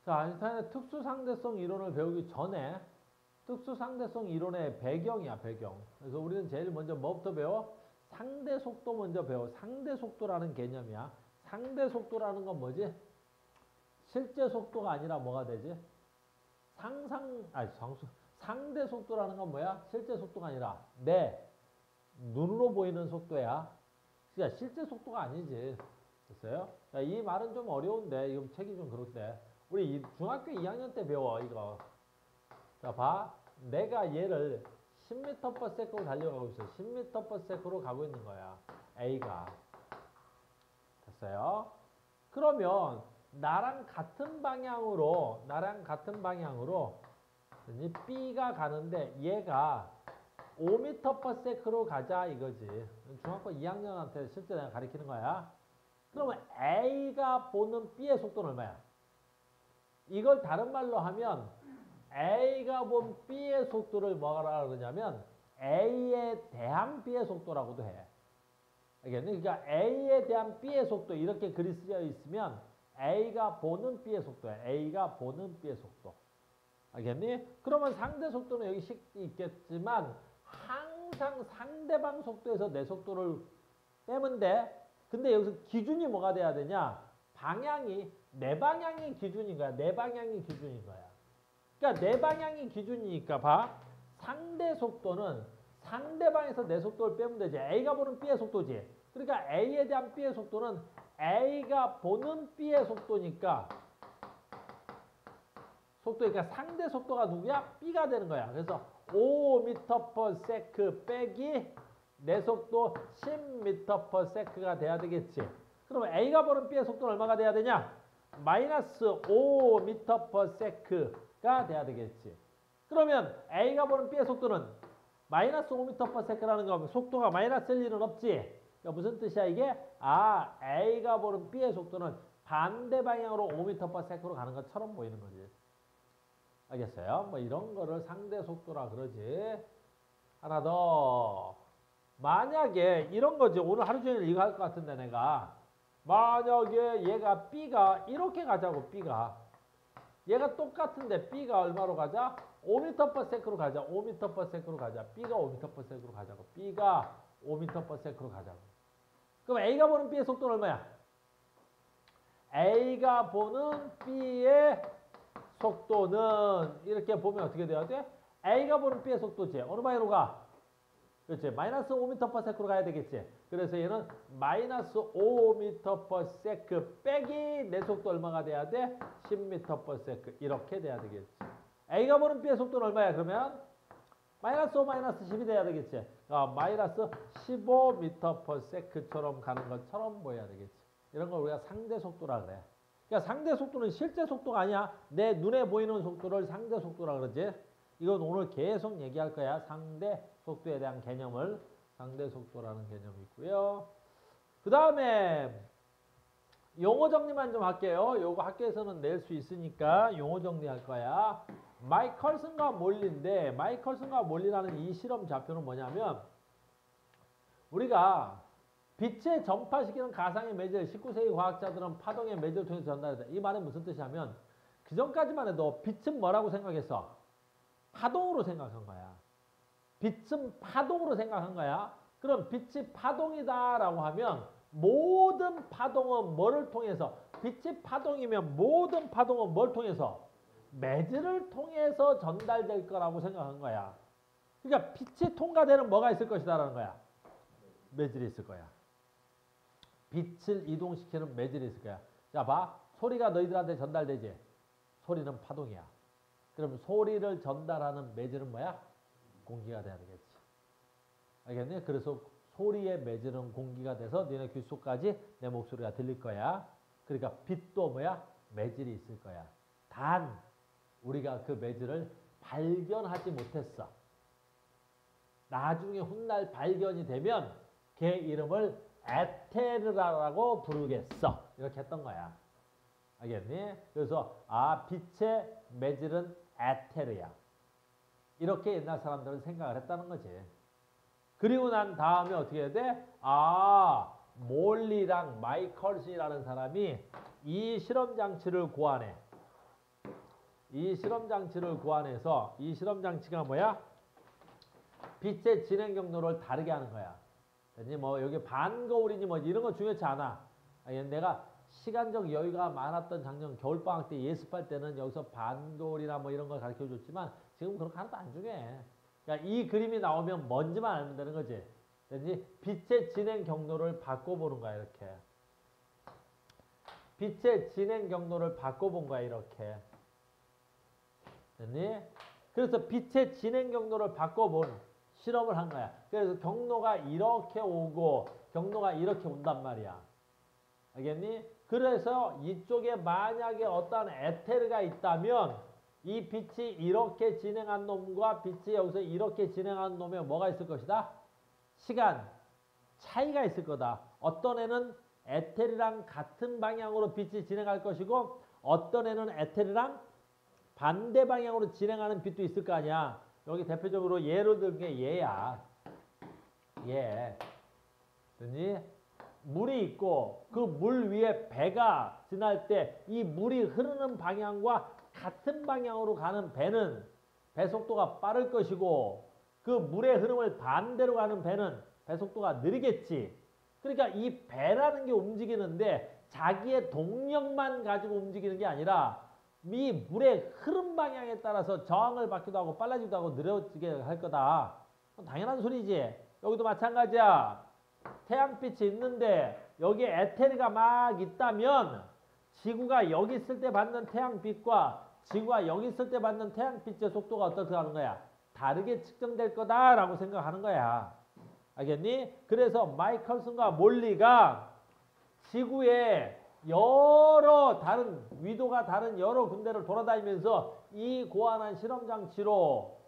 자, 아인슈타인의 특수상대성 이론을 배우기 전에 특수상대성 이론의 배경이야, 배경. 그래서 우리는 제일 먼저 뭐부터 배워? 상대속도 먼저 배워. 상대속도라는 개념이야. 상대속도라는 건 뭐지? 실제 속도가 아니라 뭐가 되지? 상대속도라는 건 뭐야? 실제 속도가 아니라 내 눈으로 보이는 속도야. 그러니까 실제 속도가 아니지. 됐어요? 자, 이 말은 좀 어려운데, 이거 책이 좀 그렇대. 우리 중학교 2학년 때 배워, 이거. 자, 봐. 내가 얘를 10m/s로 달려가고 있어. 10m/s로 가고 있는 거야. A가. 됐어요? 그러면 나랑 같은 방향으로 B가 가는데 얘가 5m/s로 가자 이거지. 중학교 2학년한테 실제 내가 가르치는 거야. 그러면 A가 보는 B의 속도는 얼마야? 이걸 다른 말로 하면 A가 본 B의 속도를 뭐라 그러냐면 A에 대한 B의 속도라고도 해. 알겠니? 그러니까 A에 대한 B의 속도 이렇게 글이 쓰여 있으면 A가 보는 B의 속도야. A가 보는 B의 속도. 알겠니? 그러면 상대 속도는 여기 있겠지만 항상 상대방 속도에서 내 속도를 빼면 돼. 근데 여기서 기준이 뭐가 돼야 되냐? 방향이 내 방향이 기준인 거야. 내 방향이 기준인 거야. 그러니까 내 방향이 기준이니까 봐. 상대 속도는 상대방에서 내 속도를 빼면 되지. A가 보는 B의 속도지. 그러니까 A에 대한 B의 속도는 A가 보는 B의 속도니까 상대 속도가 누구야? B가 되는 거야. 그래서 5m/s 빼기 내 속도 10m/s가 돼야 되겠지. 그러면 A가 보는 B의 속도는 얼마가 돼야 되냐? 마이너스 5m/s가 돼야 되겠지. 그러면 A가 보는 B의 속도는 마이너스 5m/s라는 거 속도가 마이너스일 일은 없지. 그러니까 무슨 뜻이야 이게? A가 보는 B의 속도는 반대 방향으로 5m/s로 가는 것처럼 보이는 거지. 알겠어요? 뭐 이런 거를 상대 속도라 그러지. 하나 더. 만약에 이런 거지. 오늘 하루 종일 이거 할 것 같은데 내가. 만약에 얘가 B가 이렇게 가자고 B가. 얘가 똑같은데 B가 얼마로 가자? 5m/s로 가자. 5m/s로 가자. B가 5m/s로 가자고. B가 5m/s로 가자고. 그럼 A가 보는 B의 속도는 얼마야? A가 보는 B의 속도는 이렇게 보면 어떻게 돼야 돼? A가 보는 B의 속도지. 어느 방향으로 가? 그렇지. 마이너스 5m/s로 가야 되겠지. 그래서 얘는 마이너스 5m/s 빼기 내 속도 얼마가 돼야 돼? 10m/s. 이렇게 돼야 되겠지. A가 보는 B의 속도는 얼마야? 그러면 마이너스 5, 마이너스 10이 돼야 되겠지. 마이너스 15m/s처럼 가는 것처럼 보여야 되겠지. 이런 걸 우리가 상대 속도라 그래. 그러니까 상대 속도는 실제 속도가 아니야. 내 눈에 보이는 속도를 상대 속도라 그러지. 이건 오늘 계속 얘기할 거야. 상대 속도에 대한 개념을. 상대 속도라는 개념이 있고요. 그 다음에 용어 정리만 좀 할게요. 요거 학교에서는 낼 수 있으니까 용어 정리할 거야. 마이컬슨과 몰리인데 마이컬슨과 몰리라는 이 실험 좌표는 뭐냐면 우리가 빛에 전파시키는 가상의 매질 19세기 과학자들은 파동의 매질을 통해서 전달했다. 이 말은 무슨 뜻이냐면 그전까지만 해도 빛은 뭐라고 생각했어? 파동으로 생각한 거야. 빛은 파동으로 생각한 거야. 그럼 빛이 파동이다라고 하면 모든 파동은 뭐를 통해서? 빛이 파동이면 모든 파동은 뭘 통해서? 매질을 통해서 전달될 거라고 생각한 거야. 그러니까 빛이 통과되는 뭐가 있을 것이다라는 거야. 매질이 있을 거야. 빛을 이동시키는 매질이 있을 거야. 자, 봐. 소리가 너희들한테 전달되지? 소리는 파동이야. 그럼 소리를 전달하는 매질은 뭐야? 공기가 돼야 되겠지. 알겠니? 그래서 소리의 매질은 공기가 돼서 너네 귀 속까지 내 목소리가 들릴 거야. 그러니까 빛도 뭐야? 매질이 있을 거야. 단 우리가 그 매질을 발견하지 못했어. 나중에 훗날 발견이 되면 걔 이름을 에테르라고 부르겠어. 이렇게 했던 거야. 알겠니? 그래서 빛의 매질은 에테르야. 이렇게 옛날 사람들은 생각을 했다는 거지. 그리고 난 다음에 어떻게 해야 돼? 몰리랑 마이컬슨이라는 사람이 이 실험 장치를 고안해. 이 실험 장치를 구안해서 이 실험 장치가 뭐야? 빛의 진행 경로를 다르게 하는 거야. 뭐 여기 반거울이니 뭐 이런 거 중요치 않아. 내가 시간적 여유가 많았던 작년 겨울방학 때 예습할 때는 여기서 반거울이나 뭐 이런 걸 가르쳐 줬지만 지금 그런 거 하나도 안 중요해. 그러니까 이 그림이 나오면 뭔지만 알면 되는 거지. 됐니? 빛의 진행 경로를 바꿔보는 거야 이렇게. 빛의 진행 경로를 바꿔본 거야 이렇게. 됐니? 그래서 빛의 진행 경로를 바꿔본 실험을 한 거야. 그래서 경로가 이렇게 오고 경로가 이렇게 온단 말이야. 알겠니? 그래서 이쪽에 만약에 어떤 에테르가 있다면 이 빛이 이렇게 진행한 놈과 빛이 여기서 이렇게 진행한 놈에 뭐가 있을 것이다? 시간 차이가 있을 거다. 어떤 애는 에테르랑 같은 방향으로 빛이 진행할 것이고 어떤 애는 에테르랑 반대 방향으로 진행하는 빛도 있을 거 아니야. 여기 대표적으로 예로 든 게 얘야. 얘. 그니 물이 있고 그 물 위에 배가 지날 때 이 물이 흐르는 방향과 같은 방향으로 가는 배는 배 속도가 빠를 것이고 그 물의 흐름을 반대로 가는 배는 배 속도가 느리겠지. 그러니까 이 배라는 게 움직이는데 자기의 동력만 가지고 움직이는 게 아니라 이 물의 흐름 방향에 따라서 저항을 받기도 하고 빨라지기도 하고 느려지게 할 거다. 당연한 소리지. 여기도 마찬가지야. 태양빛이 있는데 여기에 에테르가 막 있다면 지구가 여기 있을 때 받는 태양빛과 지구가 여기 있을 때 받는 태양빛의 속도가 어떻게 하는 거야? 다르게 측정될 거다라고 생각하는 거야. 알겠니? 그래서 마이클슨과 몰리가 지구에 여러 다른 위도가 다른 여러 군데를 돌아다니면서 이 고안한 실험 장치로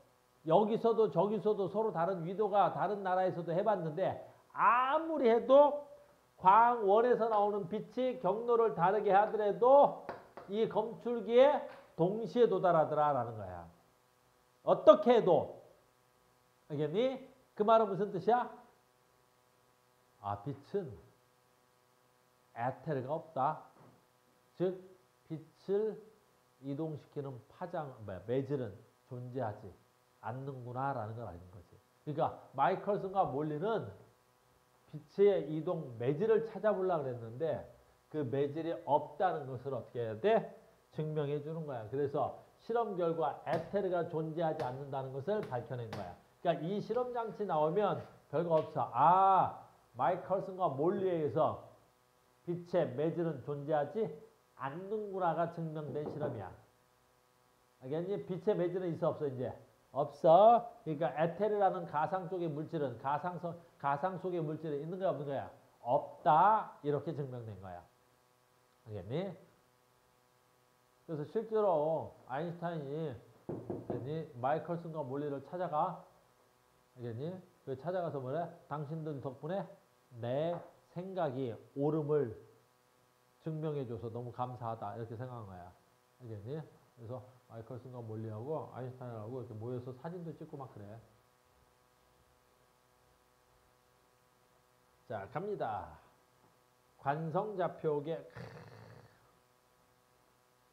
여기서도 저기서도 서로 다른 위도가 다른 나라에서도 해봤는데 아무리 해도 광원에서 나오는 빛이 경로를 다르게 하더라도 이 검출기에 동시에 도달하더라라는 거야. 어떻게 해도. 알겠니? 그 말은 무슨 뜻이야? 아, 빛은 에테르가 없다. 즉 빛을 이동시키는 파장, 매질은 존재하지 않는구나라는 걸 아는 거지. 그러니까 마이클슨과 몰리는 빛의 이동 매질을 찾아보려고 그랬는데 그 매질이 없다는 것을 어떻게 해야 돼? 증명해 주는 거야. 그래서 실험 결과 에테르가 존재하지 않는다는 것을 밝혀낸 거야. 그러니까 이 실험 장치 나오면 별거 없어. 아, 마이클슨과 몰리에 의해서 빛의 매질은 존재하지 않는구나가 증명된 실험이야. 알겠니? 빛의 매질은 있어 없어 이제? 없어. 그러니까 에테르라는 가상 쪽의 물질은 가상 속의 물질은 있는 거야 없는 거야? 없다. 이렇게 증명된 거야. 알겠니? 그래서 실제로 아인슈타인이 마이클슨과 몰리를 찾아가. 알겠니? 그 찾아가서 뭐래? 당신들 덕분에 내 생각이 옳음을 증명해줘서 너무 감사하다. 이렇게 생각한 거야. 알겠니? 그래서 마이클슨과 몰리하고 아인슈타인하고 이렇게 모여서 사진도 찍고 막 그래. 자, 갑니다. 관성좌표계.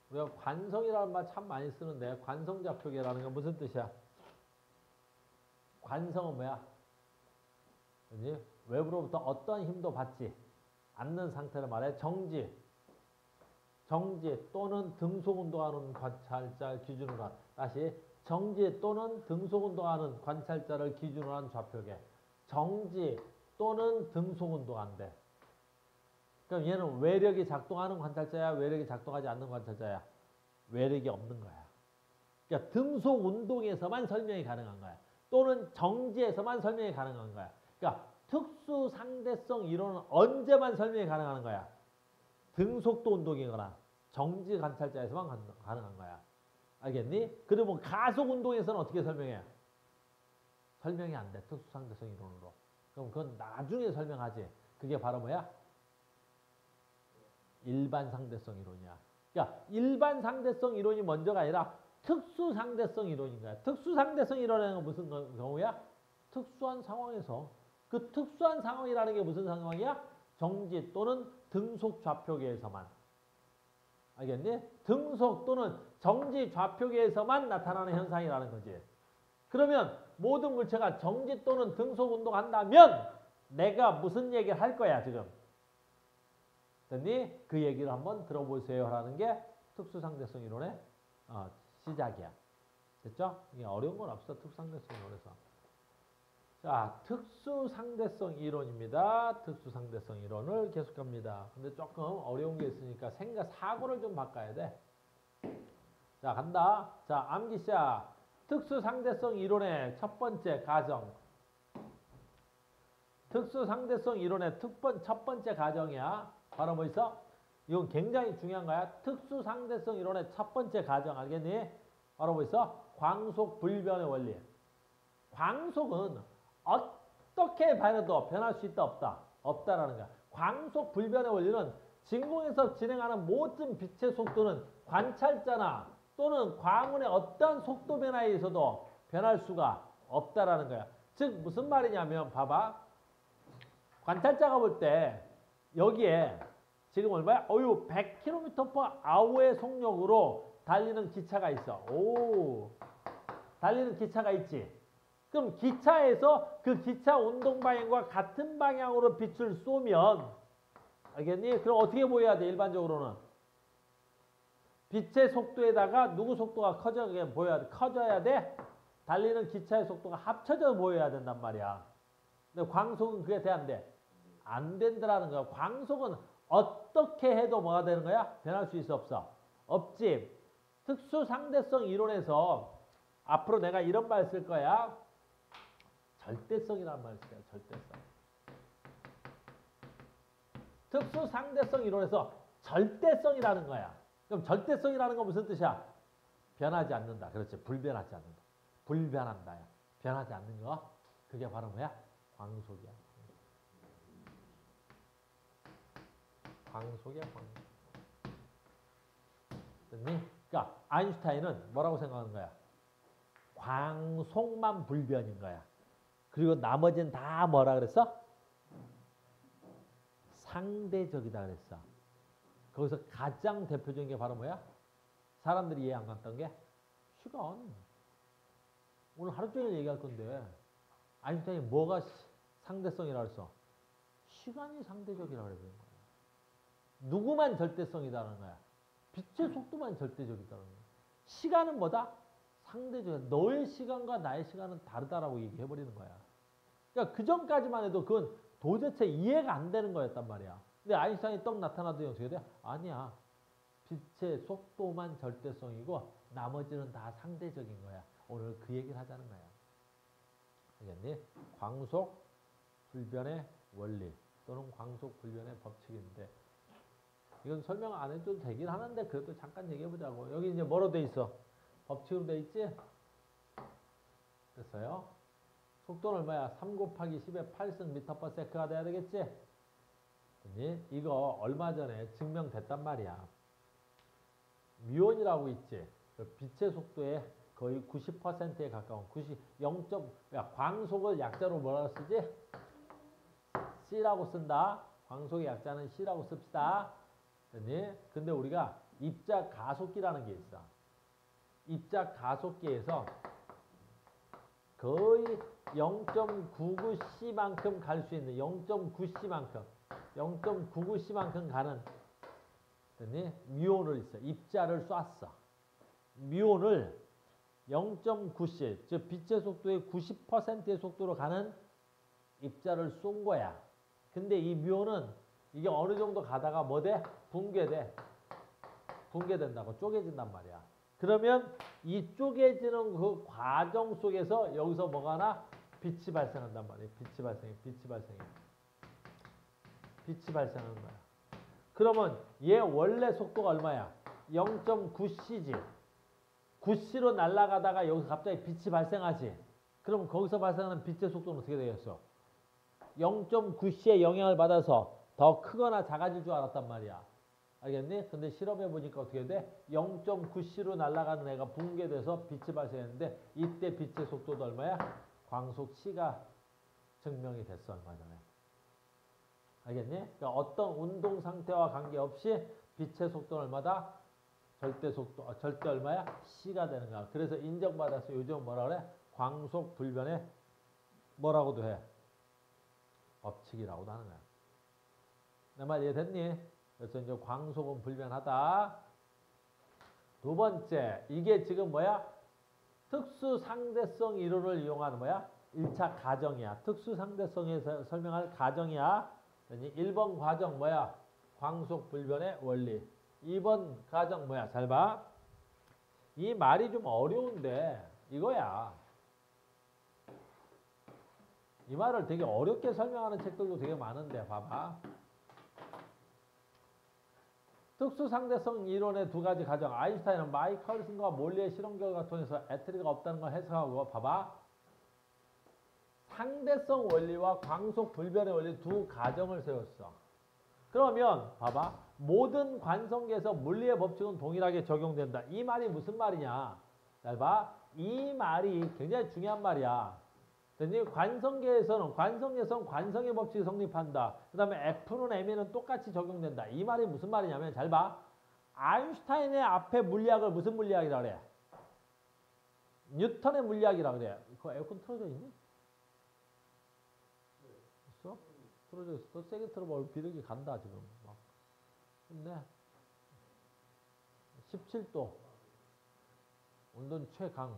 우리가 관성이라는 말 참 많이 쓰는데 관성좌표계라는 건 무슨 뜻이야? 관성은 뭐야? 그지? 외부로부터 어떤 힘도 받지 않는 상태를 말해 정지 또는 등속운동하는 관찰자를 기준으로 한 다시 정지 또는 등속운동하는 관찰자를 기준으로 한 좌표계. 정지 또는 등속운동한대. 그럼 얘는 외력이 작동하는 관찰자야? 외력이 작동하지 않는 관찰자야? 외력이 없는 거야. 그러니까 등속운동에서만 설명이 가능한 거야. 또는 정지에서만 설명이 가능한 거야. 그러니까 특수상대성 이론은 언제만 설명이 가능한 거야? 등속도 운동이거나 정지 관찰자에서만 가능한 거야. 알겠니? 그러면 가속 운동에서는 어떻게 설명해? 설명이 안 돼. 특수상대성 이론으로. 그럼 그건 나중에 설명하지. 그게 바로 뭐야? 일반 상대성 이론이야. 그러니까 일반 상대성 이론이 먼저가 아니라 특수상대성 이론인 거야. 특수상대성 이론이라는 건 무슨 경우야? 특수한 상황에서. 그 특수한 상황이라는 게 무슨 상황이야? 정지 또는 등속 좌표계에서만. 알겠니? 등속 또는 정지 좌표계에서만 나타나는 현상이라는 거지. 그러면 모든 물체가 정지 또는 등속 운동한다면 내가 무슨 얘기를 할 거야 지금. 됐니? 그 얘기를 한번 들어보세요 라는 게 특수상대성 이론의 시작이야. 됐죠? 이게 어려운 건 없어. 특수상대성 이론에서. 자, 특수상대성 이론입니다. 특수상대성 이론을 계속합니다. 근데 조금 어려운 게 있으니까 사고를 좀 바꿔야 돼. 자, 간다. 자, 암기 시작. 특수상대성 이론의 첫 번째 가정. 특수상대성 이론의 첫 번째 가정이야. 바로 뭐 있어? 이건 굉장히 중요한 거야. 특수상대성 이론의 첫 번째 가정 알겠니? 바로 뭐 있어? 광속 불변의 원리. 광속은 어떻게 변해도 변할 수 있다 없다? 없다라는 거야. 광속 불변의 원리는 진공에서 진행하는 모든 빛의 속도는 관찰자나 또는 광운의 어떠한 속도 변화에 의해서도 변할 수가 없다라는 거야. 즉 무슨 말이냐면 봐봐. 관찰자가 볼 때 여기에 지금 얼마야? 100km/h의 속력으로 달리는 기차가 있어. 오, 달리는 기차가 있지. 그럼 기차에서 그 기차 운동 방향과 같은 방향으로 빛을 쏘면 알겠니? 그럼 어떻게 보여야 돼? 일반적으로는 빛의 속도에다가 누구 속도가 커져야 돼? 달리는 기차의 속도가 합쳐져 보여야 된단 말이야. 근데 광속은 그게 돼 안 돼? 안 된다라는 거야. 광속은 어떻게 해도 뭐가 되는 거야? 변할 수 있어 없어? 없지. 특수상대성 이론에서 앞으로 내가 이런 말 쓸 거야. 절대성이라는 말을 쓸 거야. 절대성. 특수상대성 이론에서 절대성이라는 거야. 그럼 절대성이라는 건 무슨 뜻이야? 변하지 않는다. 그렇지. 불변하지 않는다. 불변한다야. 변하지 않는 거. 그게 바로 뭐야? 광속이야. 광속이야. 광속. 됐니? 그러니까 아인슈타인은 뭐라고 생각하는 거야? 광속만 불변인 거야. 그리고 나머지는 다 뭐라 그랬어? 상대적이다 그랬어. 거기서 가장 대표적인 게 바로 뭐야? 사람들이 이해 안 갔던 게 시간. 오늘 하루 종일 얘기할 건데 아인슈타인이 뭐가 상대성이라 그랬어? 시간이 상대적이라 그랬는 거야. 누구만 절대성이다라는 거야? 빛의 속도만 절대적이다라는 거야. 시간은 뭐다? 상대적이야. 너의 시간과 나의 시간은 다르다라고 얘기해버리는 거야. 그러니까 그 전까지만 해도 그건 도대체 이해가 안 되는 거였단 말이야. 근데 아인슈타인이 떡 나타나더니 어떻게 돼? 아니야. 빛의 속도만 절대성이고 나머지는 다 상대적인 거야. 오늘 그 얘기를 하자는 거야. 알겠니? 광속 불변의 원리 또는 광속 불변의 법칙인데 이건 설명 안 해도 되긴 하는데 그래도 잠깐 얘기해보자고. 여기 이제 뭐로 돼 있어? 법칙으로 돼 있지? 됐어요? 속도는 얼마야? 3 곱하기 10의 8승 미터/세크가 돼야 되겠지? 이거 얼마 전에 증명됐단 말이야. 뮤온이라고 있지? 빛의 속도의 거의 90%에 가까운 0. 광속을 약자로 뭐라고 쓰지? C라고 쓴다. 광속의 약자는 C라고 씁시다. 근데 우리가 입자 가속기라는 게 있어. 입자 가속기에서 거의 0.99C만큼 갈 수 있는 0.99C만큼 가는 뮤온을 있어. 입자를 쐈어. 뮤온을 0.9C, 즉 빛의 속도의 90%의 속도로 가는 입자를 쏜 거야. 근데 이 뮤온은 이게 어느 정도 가다가 뭐 돼? 붕괴된다고. 쪼개진단 말이야. 그러면 이 쪼개지는 그 과정 속에서 여기서 뭐가 나? 빛이 발생한단 말이야. 빛이 발생하는 거야. 그러면 얘 원래 속도가 얼마야? 0.9C지. 9C로 날아가다가 여기서 갑자기 빛이 발생하지. 그럼 거기서 발생하는 빛의 속도는 어떻게 되겠어? 0.9C의 영향을 받아서 더 크거나 작아질 줄 알았단 말이야. 알겠니? 근데 실험해 보니까 어떻게 돼? 0.9C로 날아가는 애가 붕괴돼서 빛이 발생했는데 이때 빛의 속도도 얼마야? 광속 C가 증명이 됐어. 얼마 전에. 알겠니? 그러니까 어떤 운동 상태와 관계없이 빛의 속도는 얼마다? 절대 속도, 절대 얼마야? c가 되는 거야. 그래서 인정받아서 요즘 뭐라 그래? 광속 불변의 뭐라고도 해? 법칙이라고도 하는 거야. 내 말 이해됐니? 그래서 이제 광속은 불변하다. 두 번째, 이게 지금 뭐야? 특수상대성 이론을 이용하는 뭐야? 1차 가정이야. 특수상대성에서 설명할 가정이야. 1번 과정 뭐야? 광속 불변의 원리. 2번 가정 뭐야? 잘 봐. 이 말이 좀 어려운데 이거야. 이 말을 되게 어렵게 설명하는 책들도 되게 많은데 봐봐. 특수상대성 이론의 두 가지 가정. 아인슈타인은 마이클슨과 몰리의 실험 결과 통해서 애트리가 없다는 걸 해석하고 봐봐. 상대성 원리와 광속 불변의 원리 두 가정을 세웠어. 그러면 봐봐. 모든 관성계에서 물리의 법칙은 동일하게 적용된다. 이 말이 무슨 말이냐? 잘 봐. 이 말이 굉장히 중요한 말이야. 관성계에서는 관성의 법칙이 성립한다. 그 다음에 F는 M에는 똑같이 적용된다. 이 말이 무슨 말이냐면 잘 봐. 아인슈타인의 앞에 물리학을 무슨 물리학이라 그래? 뉴턴의 물리학이라 그래. 그거 에어컨 틀어져 있니? 있어? 틀어져 있어. 더 세게 틀어봐. 비력이 간다 지금. 막. 근데 17도. 온도는 최강.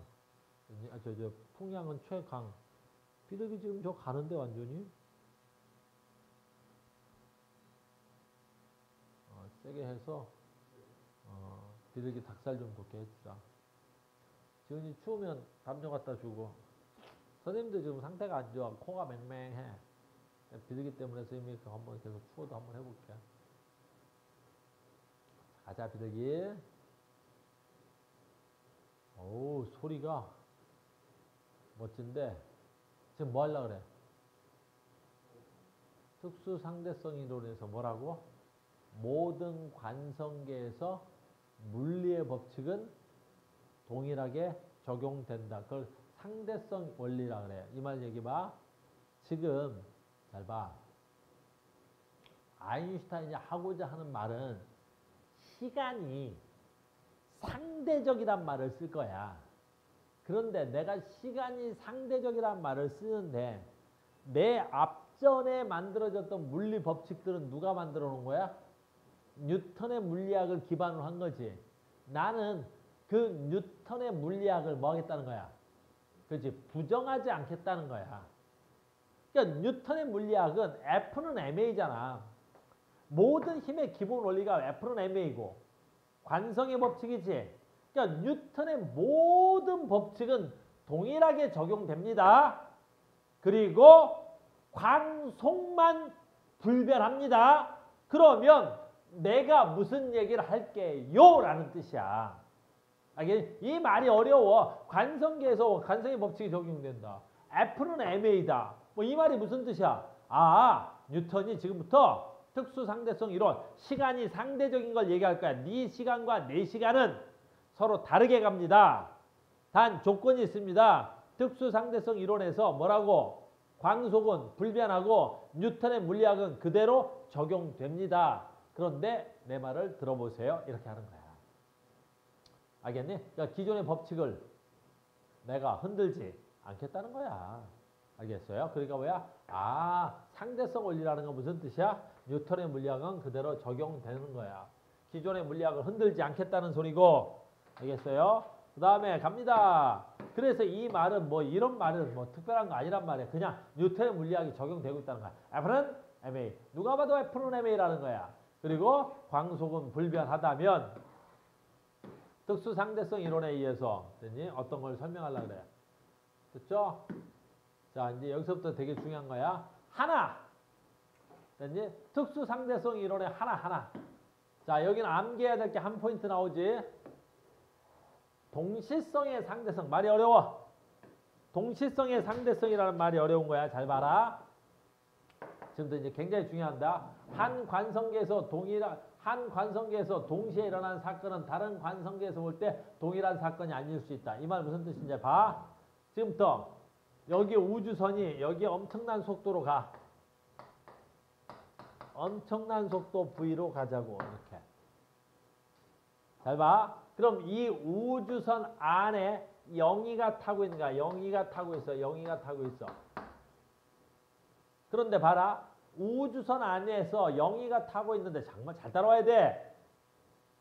풍량은 최강. 비력이 지금 저 가는데 완전히. 세게 해서 비력이 닭살 좀 돋게 해주자. 지훈이 추우면 담요 갖다 주고. 선생님도 지금 상태가 안 좋아. 코가 맹맹해. 비둘기 때문에 선생님이 한번 계속 추워도 한번 해볼게. 가자 비둘기. 오 소리가 멋진데 지금 뭐 하려고 그래? 특수상대성 이론에서 뭐라고? 모든 관성계에서 물리의 법칙은 동일하게 적용된다. 그걸 상대성 원리라 그래. 이 말 얘기 봐. 지금 잘 봐. 아인슈타인이 하고자 하는 말은 시간이 상대적이란 말을 쓸 거야. 그런데 내가 시간이 상대적이란 말을 쓰는데 내 앞전에 만들어졌던 물리 법칙들은 누가 만들어 놓은 거야? 뉴턴의 물리학을 기반으로 한 거지. 나는 그 뉴턴의 물리학을 뭐 하겠다는 거야? 그렇지. 부정하지 않겠다는 거야. 그러니까 뉴턴의 물리학은 F는 ma잖아. 모든 힘의 기본 원리가 F는 ma고 관성의 법칙이지. 그러니까 뉴턴의 모든 법칙은 동일하게 적용됩니다. 그리고 광속만 불변합니다. 그러면 내가 무슨 얘기를 할게요? 라는 뜻이야. 이 말이 어려워. 관성계에서 관성의 법칙이 적용된다. F는 ma다. 뭐 이 말이 무슨 뜻이야? 뉴턴이 지금부터 특수상대성 이론, 시간이 상대적인 걸 얘기할 거야. 네 시간과 내 시간은 서로 다르게 갑니다. 단 조건이 있습니다. 특수상대성 이론에서 뭐라고? 광속은 불변하고 뉴턴의 물리학은 그대로 적용됩니다. 그런데 내 말을 들어보세요. 이렇게 하는 거야. 알겠니? 그러니까 기존의 법칙을 내가 흔들지 않겠다는 거야. 알겠어요? 그러니까 뭐야? 상대성 원리라는 건 무슨 뜻이야? 뉴턴의 물리학은 그대로 적용되는 거야. 기존의 물리학을 흔들지 않겠다는 소리고. 알겠어요? 그 다음에 갑니다. 그래서 이 말은 뭐 이런 말은 뭐 특별한 거 아니란 말이야. 그냥 뉴턴의 물리학이 적용되고 있다는 거야. F는 ma. 누가 봐도 F는 ma라는 거야. 그리고 광속은 불변하다면 특수상대성 이론에 의해서 어떤 걸 설명하려고 그래. 됐죠? 자, 이제 여기서부터 되게 중요한 거야. 하나. 됐니? 특수상대성 이론의 하나. 자, 여기는 암기해야 될 게 한 포인트 나오지. 동시성의 상대성. 말이 어려워. 동시성의 상대성이라는 말이 어려운 거야. 잘 봐라. 지금도 이제 굉장히 중요한다. 한 관성계에서 동시에 일어난 사건은 다른 관성계에서 볼 때 동일한 사건이 아닐 수 있다. 이 말 무슨 뜻인지 봐. 지금부터 여기 우주선이 여기 엄청난 속도로 가. 엄청난 속도 V로 가자고 이렇게. 잘 봐. 그럼 이 우주선 안에 영희가 타고 있는 거야. 영희가 타고 있어. 영희가 타고 있어. 그런데 봐라. 우주선 안에서 영희가 타고 있는데 정말 잘 따라와야 돼.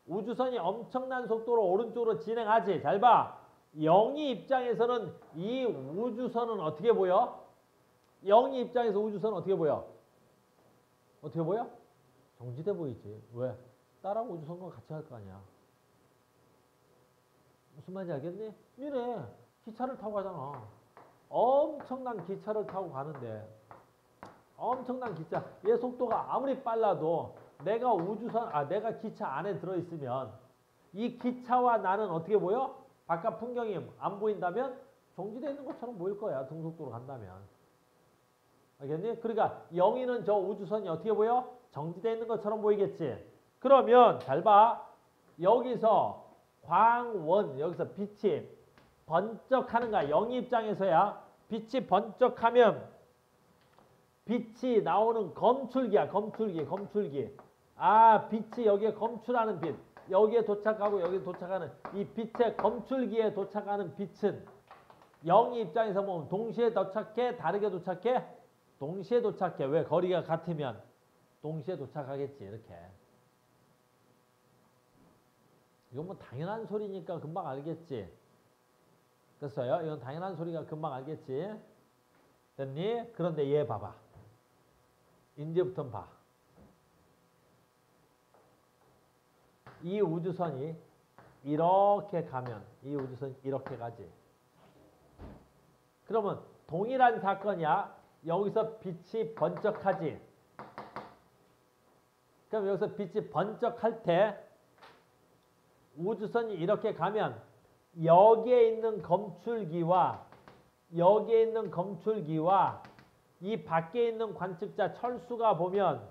우주선이 엄청난 속도로 오른쪽으로 진행하지. 잘 봐. 영희 입장에서는 이 우주선은 어떻게 보여? 영희 입장에서 우주선은 어떻게 보여? 어떻게 보여? 정지돼 보이지. 왜? 딸하고 우주선과 같이 갈 거 아니야. 무슨 말인지 알겠니? 니네 기차를 타고 가잖아. 엄청난 기차를 타고 가는데 엄청난 기차. 얘 속도가 아무리 빨라도 내가 기차 안에 들어있으면 이 기차와 나는 어떻게 보여? 바깥 풍경이 안 보인다면 정지되어 있는 것처럼 보일 거야. 등속도로 간다면. 알겠니? 그러니까 영희는 저 우주선이 어떻게 보여? 정지되어 있는 것처럼 보이겠지. 그러면 잘 봐. 여기서 광원, 여기서 빛이 번쩍하는 거야. 영희 입장에서야. 빛이 번쩍하면 빛이 나오는 검출기야. 검출기. 아, 빛이 여기에 검출하는 빛. 여기에 도착하고 여기에 도착하는 이 빛의 검출기에 도착하는 빛은 영희 입장에서 보면 동시에 도착해? 다르게 도착해? 동시에 도착해. 왜? 거리가 같으면 동시에 도착하겠지. 이렇게. 이건 뭐 당연한 소리니까 금방 알겠지. 됐어요? 이건 당연한 소리가 금방 알겠지. 됐니? 그런데 얘 봐봐. 이제부터 봐. 이 우주선이 이렇게 가면 이 우주선이 이렇게 가지. 그러면 동일한 사건이야. 여기서 빛이 번쩍하지. 그럼 여기서 빛이 번쩍할 때 우주선이 이렇게 가면 여기에 있는 검출기와 이 밖에 있는 관측자 철수가 보면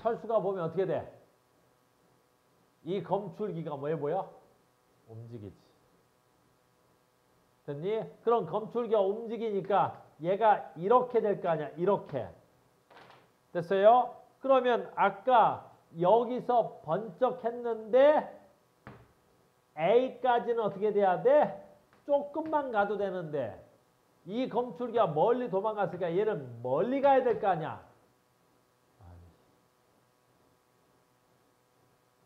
어떻게 돼? 이 검출기가 뭐 해 보여? 움직이지. 됐니? 그럼 검출기가 움직이니까 얘가 이렇게 될 거 아니야. 이렇게. 됐어요? 그러면 아까 여기서 번쩍했는데 A까지는 어떻게 돼야 돼? 조금만 가도 되는데 이 검출기가 멀리 도망갔으니까 얘는 멀리 가야 될 거 아니야.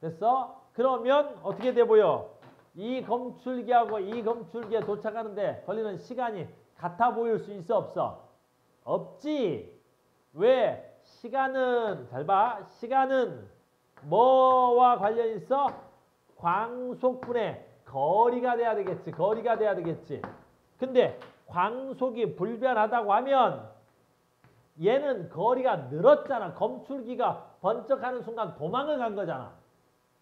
됐어? 그러면 어떻게 돼 보여? 이 검출기하고 이 검출기에 도착하는데 걸리는 시간이 같아 보일 수 있어 없어? 없지. 왜? 시간은 잘 봐. 시간은 뭐와 관련 있어? 광속분의 거리가 돼야 되겠지. 거리가 돼야 되겠지. 근데 광속이 불변하다고 하면 얘는 거리가 늘었잖아. 검출기가 번쩍하는 순간 도망을 간 거잖아.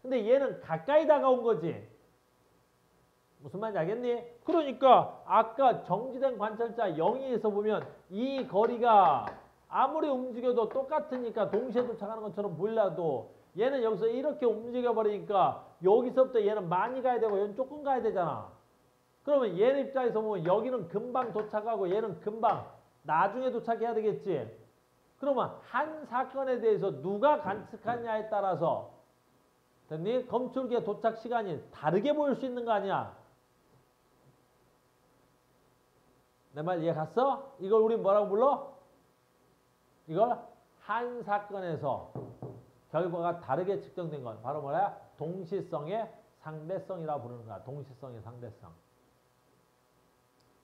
근데 얘는 가까이 다가온 거지. 무슨 말인지 알겠니? 그러니까 아까 정지된 관찰자 영희에서 보면 이 거리가 아무리 움직여도 똑같으니까 동시에 도착하는 것처럼 보일라도 얘는 여기서 이렇게 움직여 버리니까 여기서부터 얘는 많이 가야 되고 얘는 조금 가야 되잖아. 그러면 얘는 입장에서 보면 여기는 금방 도착하고 얘는 금방 나중에 도착해야 되겠지. 그러면 한 사건에 대해서 누가 관측하냐에 따라서 됐니? 검출기의 도착 시간이 다르게 보일 수 있는 거 아니야. 내 말 이해 갔어? 이걸 우리 뭐라고 불러? 이걸 한 사건에서 결과가 다르게 측정된 건 바로 뭐야? 동시성의 상대성이라고 부르는 거야. 동시성의 상대성.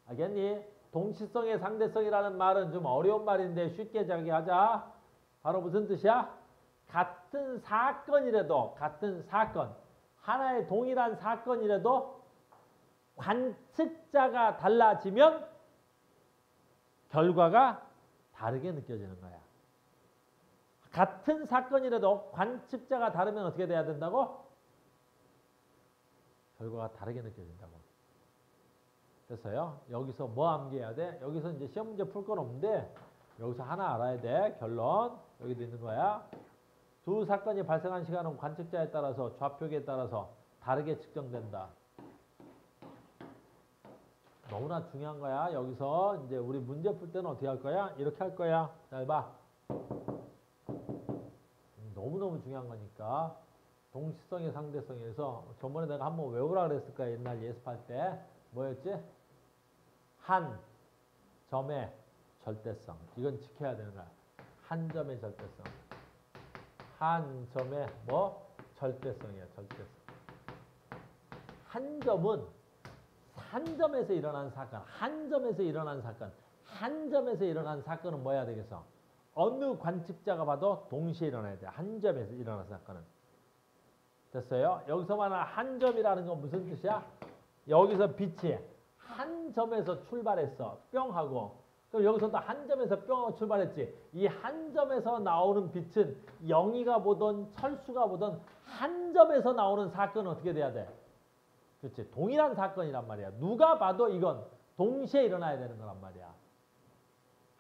알겠니? 동시성의 상대성이라는 말은 좀 어려운 말인데 쉽게 정의하자. 바로 무슨 뜻이야? 같은 사건이라도 같은 사건 하나의 동일한 사건이라도 관측자가 달라지면 결과가 다르게 느껴지는 거야. 같은 사건이라도 관측자가 다르면 어떻게 돼야 된다고? 결과가 다르게 느껴진다고. 됐어요? 여기서 뭐 암기해야 돼? 여기서 이제 시험 문제 풀 건 없는데 여기서 하나 알아야 돼. 결론. 여기도 있는 거야. 두 사건이 발생한 시간은 관측자에 따라서 좌표기에 따라서 다르게 측정된다. 너무나 중요한 거야. 여기서 이제 우리 문제 풀 때는 어떻게 할 거야? 이렇게 할 거야. 잘 봐. 너무너무 중요한 거니까 동시성의 상대성에서 저번에 내가 한번 외우라 그랬을 거야. 옛날 예습할 때. 뭐였지? 한 점의 절대성. 이건 지켜야 되는 거야. 한 점의 절대성. 한 점의 뭐? 절대성이야. 절대성. 한 점은 한 점에서 일어난 사건. 한 점에서 일어난 사건. 한 점에서 일어난 사건은 뭐 해야 되겠어? 어느 관측자가 봐도 동시에 일어나야 돼. 한 점에서 일어난 사건은. 됐어요? 여기서 말하는 한 점이라는 건 무슨 뜻이야? 여기서 빛이 한 점에서 출발했어. 뿅 하고. 그럼 여기서도 한 점에서 뿅 하고 출발했지. 이 한 점에서 나오는 빛은 영희가 보던 철수가 보던 한 점에서 나오는 사건은 어떻게 돼야 돼? 그렇지. 동일한 사건이란 말이야. 누가 봐도 이건 동시에 일어나야 되는 거란 말이야.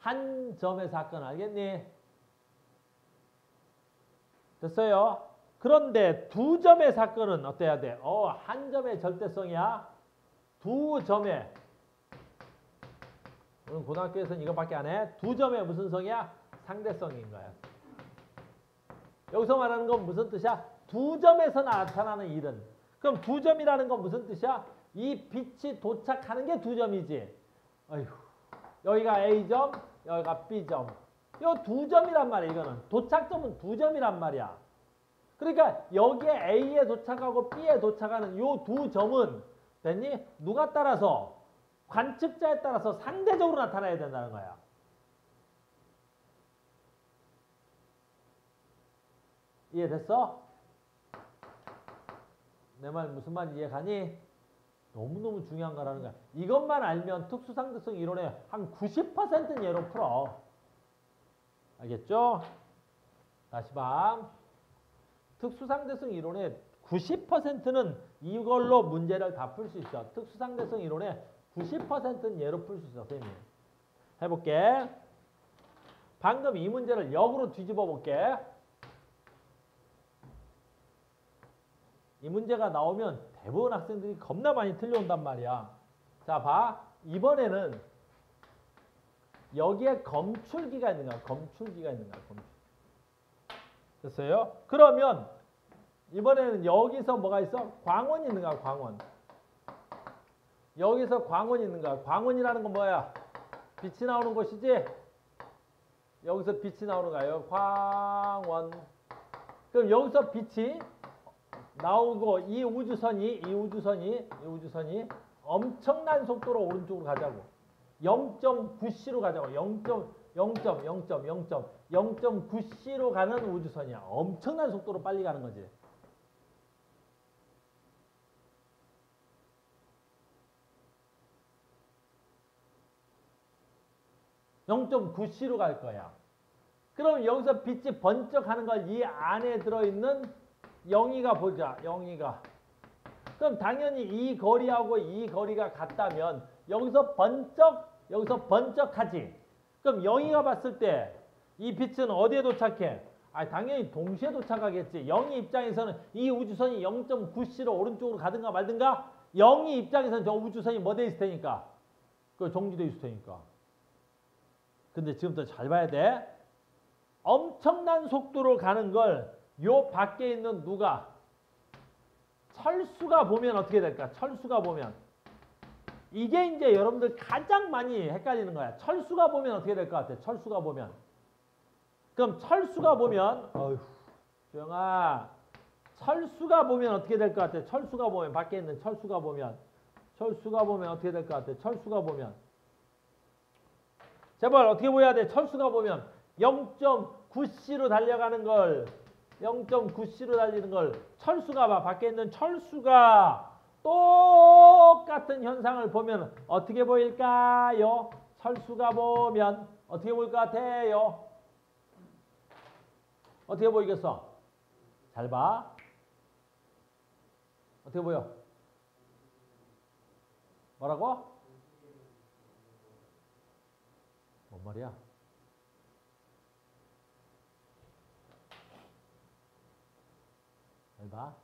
한 점의 사건 알겠니? 됐어요? 그런데 두 점의 사건은 어때야 돼? 한 점의 절대성이야. 두 점의. 오늘 고등학교에서는 이거밖에 안 해. 두 점의 무슨 성이야? 상대성인 거야. 여기서 말하는 건 무슨 뜻이야? 두 점에서 나타나는 일은. 그럼 두 점이라는 건 무슨 뜻이야? 이 빛이 도착하는 게 두 점이지. 어휴, 여기가 A점, 여기가 B점. 이 두 점이란 말이야. 이거는. 도착점은 두 점이란 말이야. 그러니까 여기에 A에 도착하고 B에 도착하는 이 두 점은 됐니? 누가 따라서? 관측자에 따라서 상대적으로 나타나야 된다는 거야. 이해됐어? 내 말 무슨 말인지 이해가니? 너무너무 중요한 거라는 거야. 이것만 알면 특수상대성 이론의 한 90%는 얘로 풀어. 알겠죠? 다시 봐. 특수상대성 이론의 90%는 이걸로 문제를 다 풀 수 있어. 특수상대성 이론의 90%는 얘로 풀 수 있어. 선생님. 해볼게. 방금 이 문제를 역으로 뒤집어 볼게. 이 문제가 나오면 대부분 학생들이 겁나 많이 틀려온단 말이야. 자, 봐. 이번에는 여기에 검출기가 있는 거야. 검출기가 있는 거야. 검출. 됐어요? 그러면 이번에는 여기서 뭐가 있어? 광원이 있는 거야. 광원. 여기서 광원이 있는 거야. 광원이라는 건 뭐야? 빛이 나오는 곳이지? 여기서 빛이 나오는 거야. 광원. 그럼 여기서 빛이 나오고 이 우주선이 엄청난 속도로 오른쪽으로 가자고. 0.9c로 가자고. 0.9c로 가는 우주선이야. 엄청난 속도로 빨리 가는 거지. (0.9c로) 갈 거야. 그럼 여기서 빛이 번쩍하는 걸 이 안에 들어있는 영희가 보자. 영희가. 그럼 당연히 이 거리하고 이 거리가 같다면 여기서 번쩍하지. 그럼 영희가 봤을 때 이 빛은 어디에 도착해? 당연히 동시에 도착하겠지. 영희 입장에서는 이 우주선이 0.9c로 오른쪽으로 가든가 말든가. 영희 입장에서는 저 우주선이 뭐 돼 있을 테니까? 그 정지돼 있을 테니까. 근데 지금부터 잘 봐야 돼. 엄청난 속도로 가는 걸 요 밖에 있는 누가? 철수가 보면 어떻게 될까? 철수가 보면. 이게 이제 여러분들 가장 많이 헷갈리는 거야. 철수가 보면 어떻게 될 것 같아? 철수가 보면. 그럼 철수가 보면, 조영아. 철수가 보면 어떻게 될 것 같아? 철수가 보면, 밖에 있는 철수가 보면. 철수가 보면 어떻게 될 것 같아? 철수가 보면. 제발 어떻게 보여야 돼? 철수가 보면 0.9c로 달려가는 걸 0.9c로 달리는 걸 철수가 봐. 밖에 있는 철수가 똑같은 현상을 보면 어떻게 보일까요? 철수가 보면 어떻게 보일 것 같아요? 어떻게 보이겠어? 잘 봐. 어떻게 보여? 뭐라고? 뭔 말이야? 잘 봐.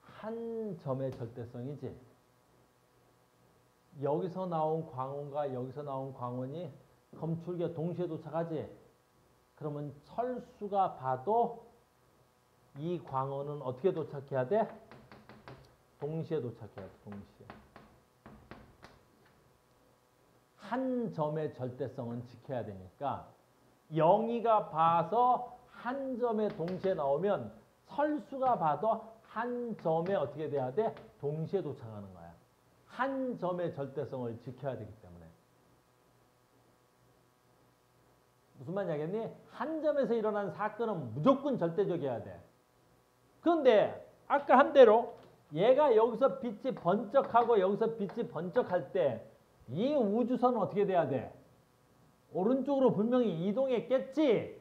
한 점의 절대성이지. 여기서 나온 광원과 여기서 나온 광원이 검출기에 동시에 도착하지. 그러면 철수가 봐도 이 광어는 어떻게 도착해야 돼? 동시에 도착해야 돼. 동시에. 한 점의 절대성은 지켜야 되니까 영희가 봐서 한 점에 동시에 나오면 철수가 봐도 한 점에 어떻게 돼야 돼? 동시에 도착하는 거야. 한 점의 절대성을 지켜야 되기 때문에. 무슨 말인지 알겠니? 한 점에서 일어난 사건은 무조건 절대적이어야 돼. 그런데 아까 한 대로 얘가 여기서 빛이 번쩍하고 여기서 빛이 번쩍할 때 이 우주선은 어떻게 돼야 돼? 오른쪽으로 분명히 이동했겠지?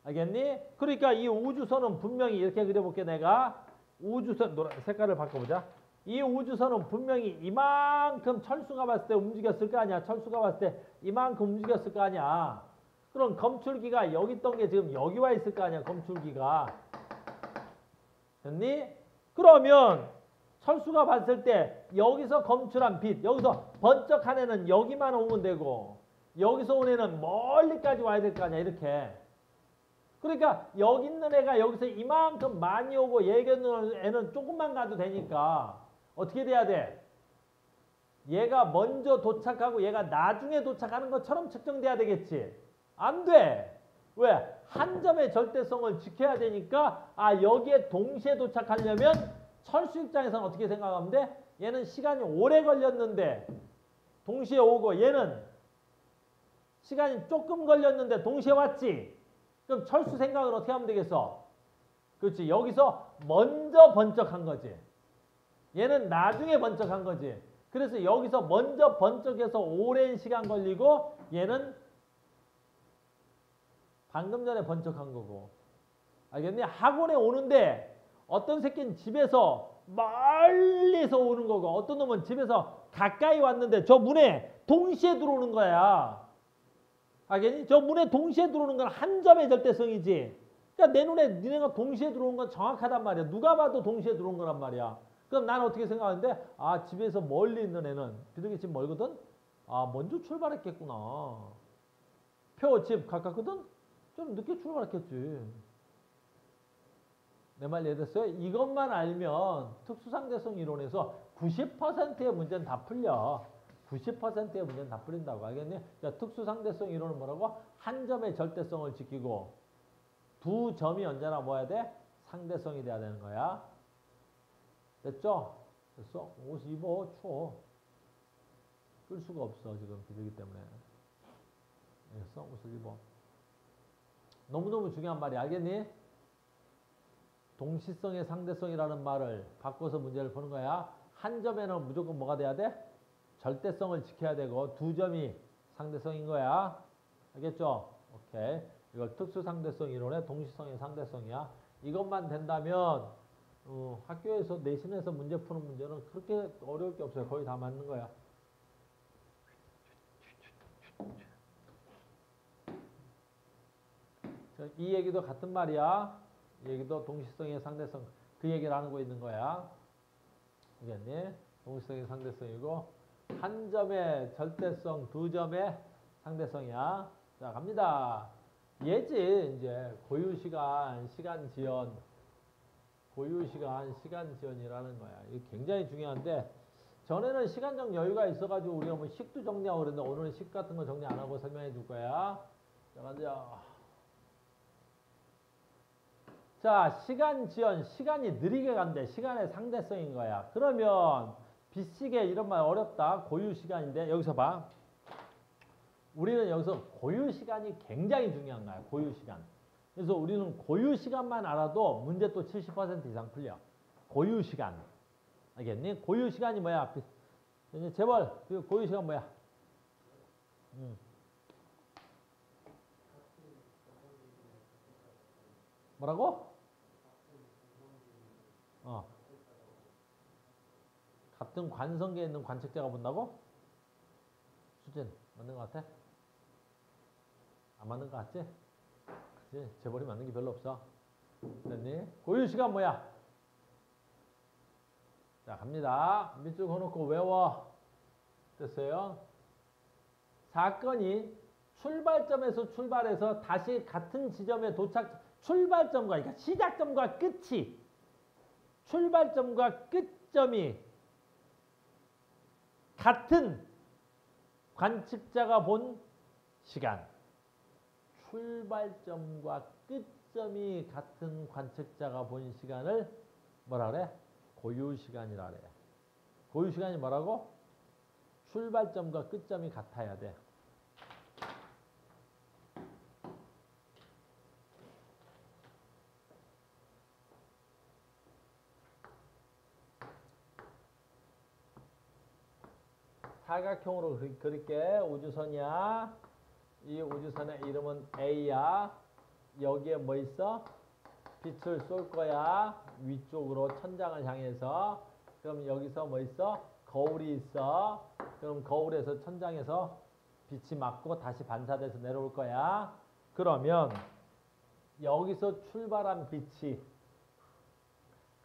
알겠니? 그러니까 이 우주선은 분명히 이렇게 그려볼게 내가. 우주선 색깔을 바꿔보자. 이 우주선은 분명히 이만큼 철수가 봤을 때 움직였을 거 아니야. 철수가 봤을 때 이만큼 움직였을 거 아니야. 그럼 검출기가 여기 있던 게 지금 여기 와 있을 거 아니야. 검출기가. 됐니? 그러면 철수가 봤을 때 여기서 검출한 빛, 여기서 번쩍한 애는 여기만 오면 되고 여기서 온 애는 멀리까지 와야 될 거 아니야. 이렇게. 그러니까 여기 있는 애가 여기서 이만큼 많이 오고 얘기 있는 애는 조금만 가도 되니까 어떻게 돼야 돼? 얘가 먼저 도착하고 얘가 나중에 도착하는 것처럼 측정돼야 되겠지. 안 돼. 왜? 한 점의 절대성을 지켜야 되니까 여기에 동시에 도착하려면 철수 입장에서는 어떻게 생각하면 돼? 얘는 시간이 오래 걸렸는데 동시에 오고 얘는 시간이 조금 걸렸는데 동시에 왔지. 그럼 철수 생각을 어떻게 하면 되겠어? 그렇지. 여기서 먼저 번쩍한 거지. 얘는 나중에 번쩍한 거지. 그래서 여기서 먼저 번쩍해서 오랜 시간 걸리고 얘는 방금 전에 번쩍한 거고. 알겠니? 학원에 오는데 어떤 새끼는 집에서 멀리서 오는 거고 어떤 놈은 집에서 가까이 왔는데 저 문에 동시에 들어오는 거야. 알겠니? 저 문에 동시에 들어오는 건 한 점의 절대성이지. 그러니까 내 눈에 니네가 동시에 들어온 건 정확하단 말이야. 누가 봐도 동시에 들어온 거란 말이야. 그럼 나는 어떻게 생각하는데 집에서 멀리 있는 애는 비둘기 집 멀거든? 먼저 출발했겠구나. 표 집 가깝거든? 좀 늦게 출발했겠지. 내 말 이해됐어요? 이것만 알면 특수상대성 이론에서 90%의 문제는 다 풀려. 90%의 문제는 다 풀린다고. 알겠니? 그러니까 특수상대성 이론은 뭐라고? 한 점의 절대성을 지키고 두 점이 언제나 뭐야 돼? 상대성이 돼야 되는 거야. 됐죠? 됐어? 옷 입어. 추워. 끌 수가 없어. 지금 비둘기 때문에. 알겠어? 옷을 입어. 너무너무 중요한 말이 알겠니? 동시성의 상대성이라는 말을 바꿔서 문제를 푸는 거야. 한 점에는 무조건 뭐가 돼야 돼? 절대성을 지켜야 되고 두 점이 상대성인 거야. 알겠죠? 오케이. 이걸 특수상대성 이론의 동시성의 상대성이야. 이것만 된다면 학교에서 내신에서 문제 푸는 문제는 그렇게 어려울 게 없어요. 거의 다 맞는 거야. 이 얘기도 같은 말이야. 이 얘기도 동시성의 상대성 그 얘기를 하고 있는 거야. 알겠니? 동시성의 상대성이고 한 점의 절대성, 두 점의 상대성이야. 자, 갑니다. 예지 이제 고유시간, 시간지연, 고유시간, 시간지연이라는 거야. 이게 굉장히 중요한데 전에는 시간적 여유가 있어가지고 우리가 뭐 식도 정리하고 그랬는데 오늘은 식 같은 거 정리 안 하고 설명해 줄 거야. 자, 가자. 자, 시간 지연, 시간이 느리게 간대. 시간의 상대성인 거야. 그러면 빗시계 이런 말 어렵다. 고유 시간인데 여기서 봐. 우리는 여기서 고유 시간이 굉장히 중요한 거야. 고유 시간. 그래서 우리는 고유 시간만 알아도 문제 또 70% 이상 풀려. 고유 시간. 알겠니? 고유 시간이 뭐야? 재벌, 그 고유 시간 뭐야? 뭐라고? 같은 관성계에 있는 관측자가 본다고? 수진, 맞는 것 같아? 안 맞는 것 같지? 그치? 재벌이 맞는 게 별로 없어. 됐니? 고유 시간 뭐야? 자, 갑니다. 밑줄 그어놓고 외워. 됐어요? 사건이 출발점에서 출발해서 다시 같은 지점에 출발점과, 그러니까 시작점과 끝이, 출발점과 끝점이 같은 관측자가 본 시간. 출발점과 끝점이 같은 관측자가 본 시간을 뭐라 그래? 고유시간이라 그래. 고유시간이 뭐라고? 출발점과 끝점이 같아야 돼. 사각형으로 그릴게. 우주선이야. 이 우주선의 이름은 A야. 여기에 뭐 있어? 빛을 쏠 거야. 위쪽으로 천장을 향해서. 그럼 여기서 뭐 있어? 거울이 있어. 그럼 거울에서 천장에서 빛이 맞고 다시 반사돼서 내려올 거야. 그러면 여기서 출발한 빛이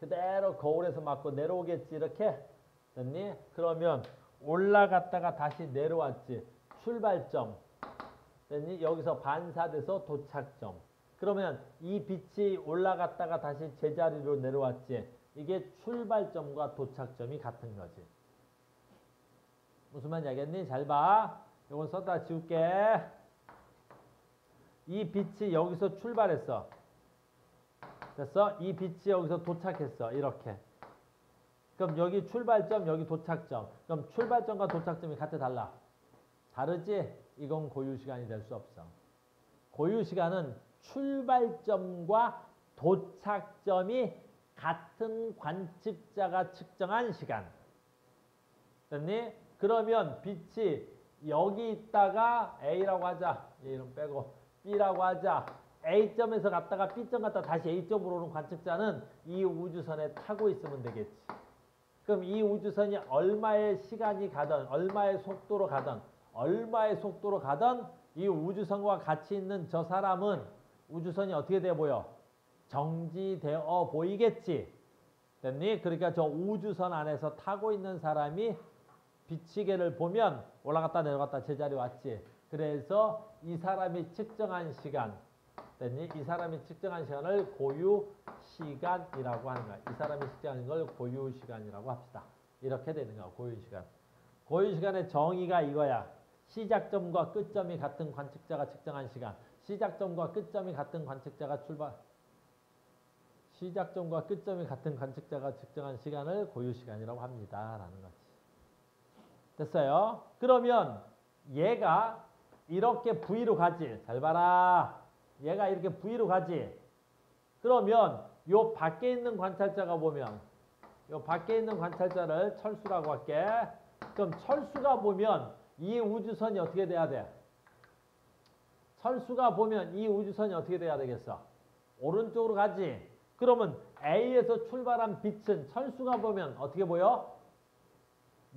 그대로 거울에서 맞고 내려오겠지. 이렇게 됐니? 그러면 올라갔다가 다시 내려왔지. 출발점. 됐니? 여기서 반사돼서 도착점. 그러면 이 빛이 올라갔다가 다시 제자리로 내려왔지. 이게 출발점과 도착점이 같은 거지. 무슨 말인지 알겠니? 잘 봐. 이건 써다 지울게. 이 빛이 여기서 출발했어. 됐어? 이 빛이 여기서 도착했어. 이렇게. 그럼 여기 출발점, 여기 도착점. 그럼 출발점과 도착점이 같아, 달라? 다르지? 이건 고유시간이 될 수 없어. 고유시간은 출발점과 도착점이 같은 관측자가 측정한 시간. 됐니? 그러면 빛이 여기 있다가 A라고 하자. 얘 이름 빼고 B라고 하자. A점에서 갔다가 B점 갔다가 다시 A점으로 오는 관측자는 이 우주선에 타고 있으면 되겠지. 그럼 이 우주선이 얼마의 시간이 가든 얼마의 속도로 가든 이 우주선과 같이 있는 저 사람은 우주선이 어떻게 돼 보여? 정지되어 보이겠지. 됐니? 그러니까 저 우주선 안에서 타고 있는 사람이 빛시계를 보면 올라갔다 내려갔다 제자리 왔지. 그래서 이 사람이 측정한 시간, 됐니? 이 사람이 측정한 시간을 고유시간이라고 하는 거야. 이 사람이 측정한 걸 고유시간이라고 합시다. 이렇게 되는 거야. 고유시간. 고유시간의 정의가 이거야. 시작점과 끝점이 같은 관측자가 측정한 시간. 시작점과 끝점이 같은 관측자가 시작점과 끝점이 같은 관측자가 측정한 시간을 고유시간이라고 합니다. 라는 거지. 됐어요? 그러면 얘가 이렇게 V로 가지. 잘 봐라. 얘가 이렇게 V로 가지. 그러면 요 밖에 있는 관찰자가 보면 요 밖에 있는 관찰자를 철수라고 할게. 그럼 철수가 보면 이 우주선이 어떻게 돼야 돼? 철수가 보면 이 우주선이 어떻게 돼야 되겠어? 오른쪽으로 가지. 그러면 A에서 출발한 빛은 철수가 보면 어떻게 보여?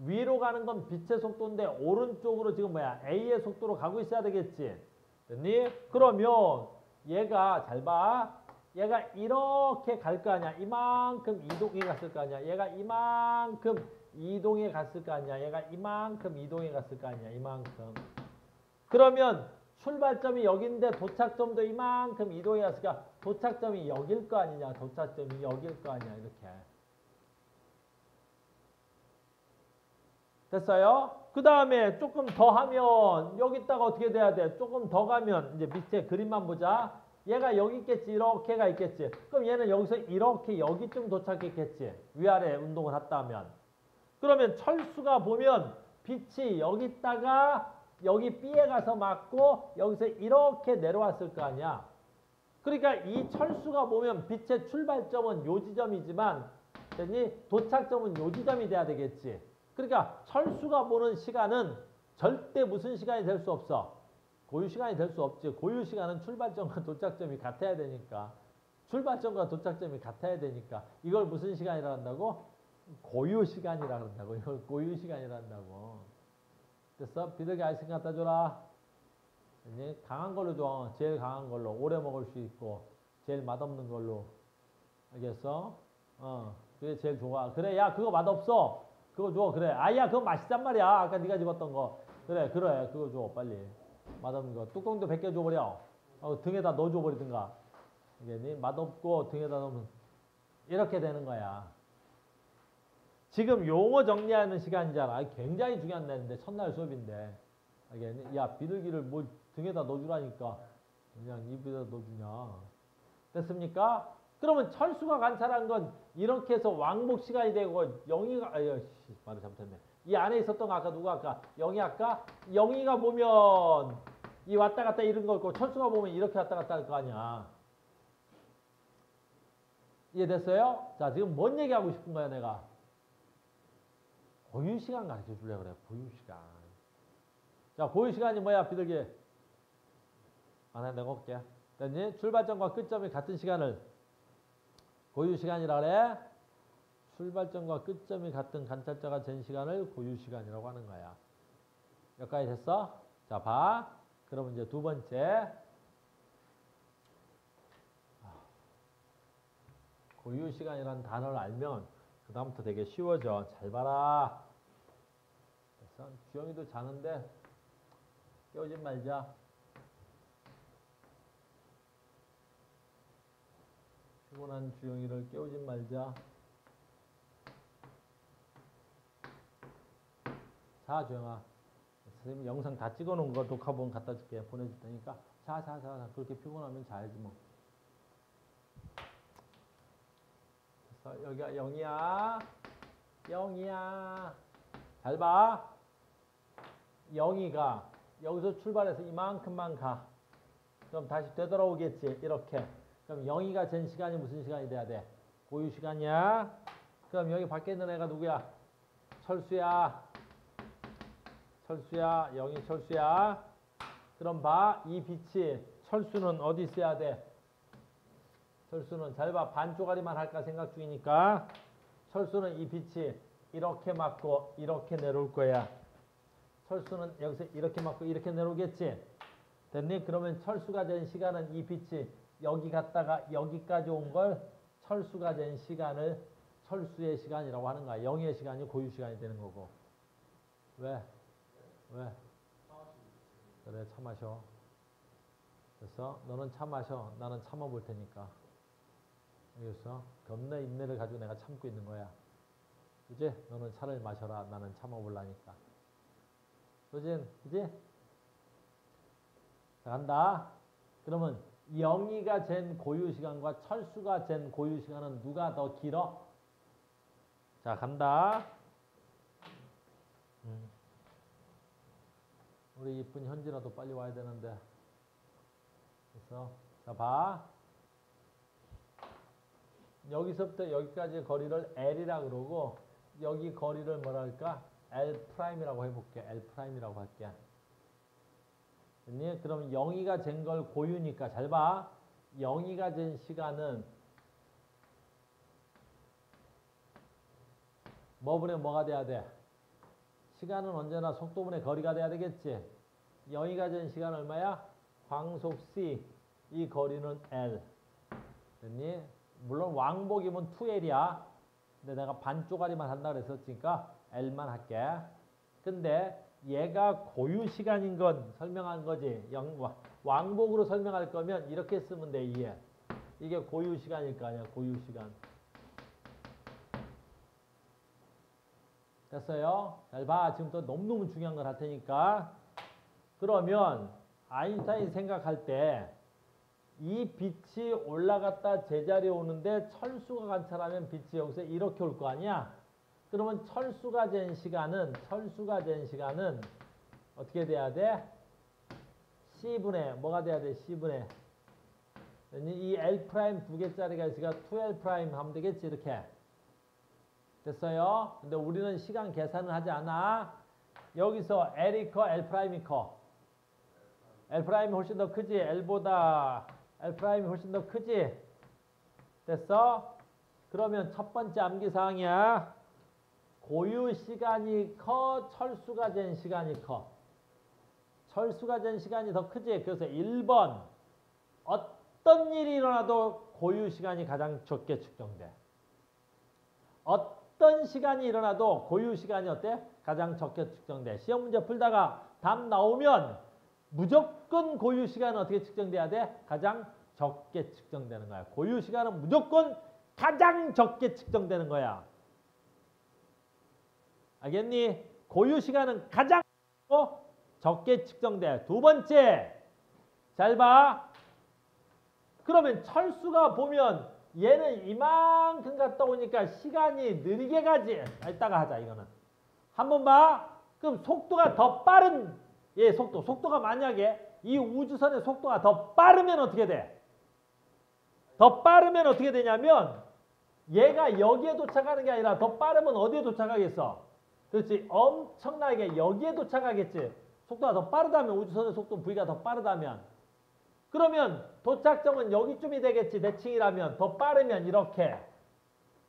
위로 가는 건 빛의 속도인데 오른쪽으로 지금 뭐야? A의 속도로 가고 있어야 되겠지. 됐니? 그러면 얘가 잘 봐. 얘가 이렇게 갈 거 아니야. 이만큼 이동해 갔을 거 아니야. 얘가 이만큼 이동해 갔을 거 아니야. 얘가 이만큼 이동해 갔을 거 아니야. 이만큼. 그러면 출발점이 여기인데 도착점도 이만큼 이동해 갔으니까 도착점이 여길 거 아니냐. 도착점이 여길 거 아니야. 이렇게. 됐어요? 그 다음에 조금 더 하면 여기다가 어떻게 돼야 돼? 조금 더 가면 이제 밑에 그림만 보자. 얘가 여기 있겠지. 이렇게가 있겠지. 그럼 얘는 여기서 이렇게 여기쯤 도착했겠지. 위아래 운동을 했다 하면. 그러면 철수가 보면 빛이 여기 있다가 여기 B에 가서 맞고 여기서 이렇게 내려왔을 거 아니야. 그러니까 이 철수가 보면 빛의 출발점은 요 지점이지만 도착점은 요 지점이 돼야 되겠지. 그러니까 철수가 보는 시간은 절대 무슨 시간이 될 수 없어? 고유시간이 될 수 없지. 고유시간은 출발점과 도착점이 같아야 되니까. 출발점과 도착점이 같아야 되니까. 이걸 무슨 시간이라 한다고? 고유시간이라 한다고. 이걸 고유시간이라 한다고. 됐어? 비둘기 아이스크림 갖다 줘라. 강한 걸로 줘. 제일 강한 걸로. 오래 먹을 수 있고 제일 맛없는 걸로. 알겠어? 그게 제일 좋아. 그래, 야, 그거 맛없어. 그거 줘. 그래. 아야, 그거 맛있단 말이야. 아까 네가 집었던 거. 그래, 그거 줘. 빨리. 맛없는 거. 뚜껑도 벗겨줘 버려. 등에다 넣어줘 버리든가. 이게 맛없고 등에다 넣으면 이렇게 되는 거야. 지금 용어 정리하는 시간이잖아. 굉장히 중요한 날인데 첫날 수업인데. 야 비둘기를 뭐 등에다 넣어주라니까 그냥 입에다 넣어주냐. 됐습니까? 그러면 철수가 관찰한 건 이렇게 해서 왕복 시간이 되고 영희가 말을 잘못했네. 이 안에 있었던 거 아까 누가 아까 영희 아까 영희가 보면 이 왔다 갔다 이런 거 있고 철수가 보면 이렇게 왔다 갔다 할 거 아니야. 이해됐어요? 자 지금 뭔 얘기하고 싶은 거야 내가. 고유시간 가르쳐 주려고 그래. 고유시간. 자 고유시간이 뭐야 비둘기. 내가 올게. 됐니? 출발점과 끝점이 같은 시간을 고유시간이라 그래. 출발점과 끝점이 같은 관찰자가 잰 시간을 고유시간이라고 하는 거야. 여기까지 됐어? 자 봐. 그러면 이제 두 번째. 고유시간이라는 단어를 알면 그 다음부터 되게 쉬워져. 잘 봐라. 됐어? 주영이도 자는데 깨우지 말자. 피곤한 주영이를 깨우지 말자. 자 주영아. 선생님 영상 다 찍어놓은 거 녹화본 갖다 줄게. 보내줄 테니까. 자. 그렇게 피곤하면 자야지 뭐. 됐어. 여기가 영이야. 잘 봐. 영이가 여기서 출발해서 이만큼만 가. 그럼 다시 되돌아오겠지. 이렇게. 그럼 영이가 잰 시간이 무슨 시간이 돼야 돼? 고유시간이야. 그럼 여기 밖에 있는 애가 누구야? 철수야. 영이 철수야. 그럼 봐. 이 빛이 철수는 어디 있어야 돼? 철수는 잘 봐. 반쪽아리만 할까 생각 중이니까 철수는 이 빛이 이렇게 맞고 이렇게 내려올 거야. 철수는 여기서 이렇게 맞고 이렇게 내려오겠지. 됐니? 그러면 철수가 된 시간은 이 빛이 여기 갔다가 여기까지 온 걸 철수가 된 시간을 철수의 시간이라고 하는 거야. 영의 시간이 고유시간이 되는 거고. 왜? 그래 차 마셔. 그래서 너는 차 마셔. 나는 참아볼 테니까. 알겠어? 겁내 인내를 가지고 내가 참고 있는 거야. 그지? 너는 차를 마셔라. 나는 참아볼라니까. 그지? 자, 간다. 그러면 영이가 잰 고유시간과 철수가 잰 고유시간은 누가 더 길어? 자, 간다. 우리 이쁜 현진아도 빨리 와야 되는데. 그래서 자, 봐. 여기서부터 여기까지 거리를 L이라 그러고 여기 거리를 뭐랄까? L'이라고 해볼게. L'이라고 할게. 됐니? 그럼 영이가 잰 걸 고유니까 잘 봐. 영이가 잰 시간은 뭐분의 뭐가 돼야 돼? 시간은 언제나 속도분의 거리가 돼야 되겠지. 영이가 잰 시간 얼마야? 광속 C. 이 거리는 L. 됐니? 물론 왕복이면 2L이야. 근데 내가 반쪽아리만 한다 그랬었으니까 L만 할게. 근데 얘가 고유 시간인 건 설명한 거지. 왕복으로 설명할 거면 이렇게 쓰면 돼. 이게 고유 시간일 거 아니야. 고유 시간. 됐어요? 잘 봐. 지금부터 너무너무 중요한 걸 할 테니까. 그러면 아인슈타인 생각할 때 이 빛이 올라갔다 제자리에 오는데 철수가 관찰하면 빛이 여기서 이렇게 올 거 아니야? 그러면 철수가 된 시간은 어떻게 돼야 돼? C분의 뭐가 돼야 돼? C분의 이 L' 두 개짜리가 있으니까 2L' 하면 되겠지. 이렇게 됐어요? 근데 우리는 시간 계산을 하지 않아. 여기서 L이 커? L'이 커? L'이 훨씬 더 크지? L보다 L'이 훨씬 더 크지? 됐어? 그러면 첫 번째 암기사항이야. 고유 시간이 커? 철수가 된 시간이 커? 철수가 된 시간이 더 크지? 그래서 1번 어떤 일이 일어나도 고유 시간이 가장 적게 측정돼. 어떤 시간이 일어나도 고유 시간이 어때? 가장 적게 측정돼. 시험 문제 풀다가 답 나오면 무조건 고유 시간은 어떻게 측정돼야 돼? 가장 적게 측정되는 거야. 고유 시간은 무조건 가장 적게 측정되는 거야. 알겠니? 고유 시간은 가장 적게 측정돼. 두 번째, 잘 봐. 그러면 철수가 보면 얘는 이만큼 갔다 오니까 시간이 느리게 가지. 이따가 하자 이거는. 한번 봐. 그럼 속도가 더 빠른 속도가 만약에 이 우주선의 속도가 더 빠르면 어떻게 돼? 더 빠르면 어떻게 되냐면 얘가 여기에 도착하는 게 아니라 더 빠르면 어디에 도착하겠어? 그렇지. 엄청나게 여기에 도착하겠지. 속도가 더 빠르다면 우주선의 속도 V가 더 빠르다면 그러면 도착점은 여기쯤이 되겠지. 대칭이라면 더 빠르면 이렇게.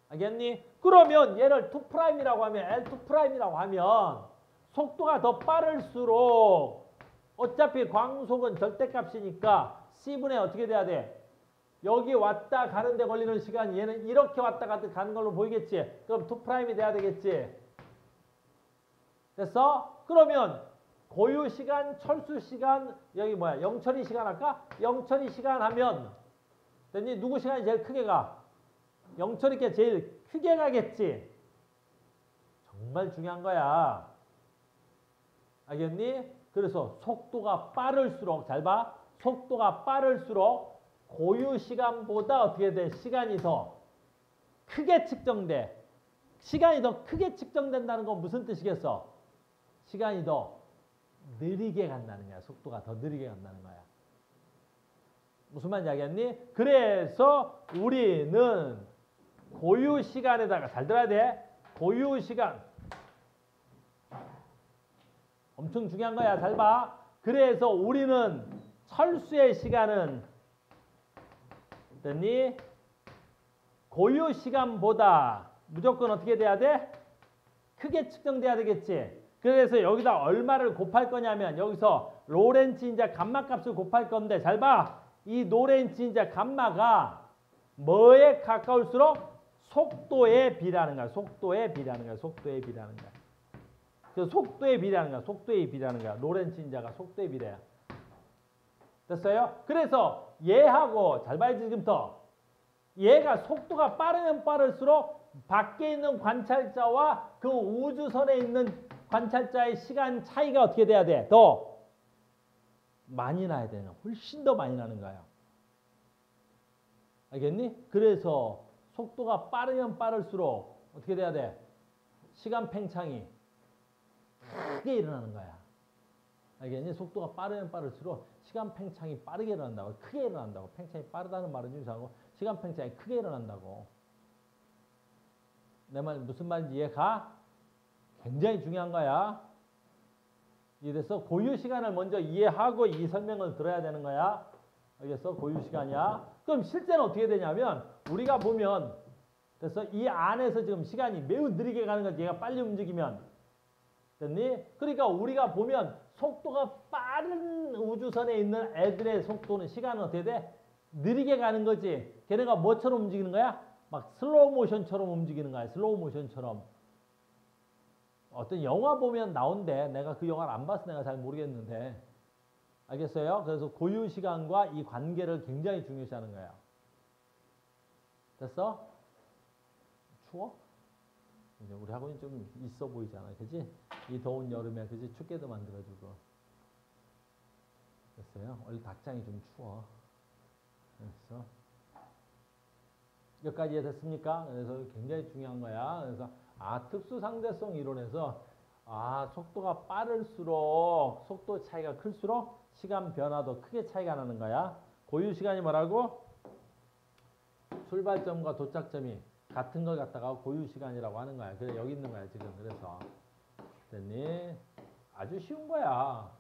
알겠니? 그러면 얘를 2'이라고 하면 L2'이라고 하면 속도가 더 빠를수록 어차피 광속은 절대값이니까 C분의 어떻게 돼야 돼? 여기 왔다 가는데 걸리는 시간이 얘는 이렇게 왔다 갔다 가는 걸로 보이겠지? 그럼 2'이 돼야 되겠지? 됐어? 그러면 고유 시간, 철수 시간, 여기 뭐야? 영철이 시간 할까? 영철이 시간 하면 됐니? 누구 시간이 제일 크게 가? 영철이께 제일 크게 가겠지? 정말 중요한 거야. 알겠니? 그래서 속도가 빠를수록 잘 봐. 속도가 빠를수록 고유 시간보다 어떻게 돼? 시간이 더 크게 측정돼. 시간이 더 크게 측정된다는 건 무슨 뜻이겠어? 시간이 더 느리게 간다는 거야. 속도가 더 느리게 간다는 거야. 무슨 말인지 알겠니? 그래서 우리는 고유 시간에다가 잘 들어야 돼. 고유 시간. 엄청 중요한 거야. 잘 봐. 그래서 우리는 철수의 시간은 됐니? 고유 시간보다 무조건 어떻게 돼야 돼? 크게 측정돼야 되겠지. 그래서 여기다 얼마를 곱할 거냐면 여기서 로렌츠 인자 감마 값을 곱할 건데 잘 봐. 이 로렌츠 인자 감마가 뭐에 가까울수록 속도에 비례하는 거야. 속도에 비례하는 거야. 속도에 비례하는 거야. 그 속도에 비례하는 거야. 속도에 비례하는 거야. 로렌츠 인자가 속도에 비례야. 됐어요? 그래서 얘하고 잘 봐야지 지금부터. 얘가 속도가 빠르면 빠를수록 밖에 있는 관찰자와 그 우주선에 있는 관찰자의 시간 차이가 어떻게 돼야 돼? 더 많이 나야 되는. 훨씬 더 많이 나는 거야. 알겠니? 그래서 속도가 빠르면 빠를수록 어떻게 돼야 돼? 시간 팽창이 크게 일어나는 거야. 알겠니? 속도가 빠르면 빠를수록 시간 팽창이 빠르게 일어난다고. 크게 일어난다고. 팽창이 빠르다는 말은 유사하고 시간 팽창이 크게 일어난다고. 내 말 무슨 말인지 이해가? 굉장히 중요한 거야. 이래서 고유 시간을 먼저 이해하고 이 설명을 들어야 되는 거야. 알겠어? 고유 시간이야. 그럼 실제는 어떻게 되냐면 우리가 보면 그래서 이 안에서 지금 시간이 매우 느리게 가는 거지. 얘가 빨리 움직이면. 됐니? 그러니까 우리가 보면 속도가 빠른 우주선에 있는 애들의 속도는 시간은 어떻게 돼? 느리게 가는 거지. 걔네가 뭐처럼 움직이는 거야? 막 슬로우 모션처럼 움직이는 거야. 슬로우 모션처럼. 어떤 영화 보면 나온대. 내가 그 영화를 안 봐서 내가 잘 모르겠는데. 알겠어요? 그래서 고유 시간과 이 관계를 굉장히 중요시하는 거야. 됐어? 추워? 이제 우리 학원이 좀 있어 보이잖아. 그지? 이 더운 여름에 그지? 춥게도 만들어주고. 됐어요? 원래 닭장이 좀 추워. 됐어? 여기까지 이해됐습니까? 그래서 굉장히 중요한 거야. 그래서 특수상대성 이론에서 속도가 빠를수록 속도 차이가 클수록 시간 변화도 크게 차이가 나는 거야. 고유 시간이 뭐라고? 출발점과 도착점이 같은 걸 갖다가 고유 시간이라고 하는 거야. 그래 여기 있는 거야 지금. 그래서 됐니? 아주 쉬운 거야.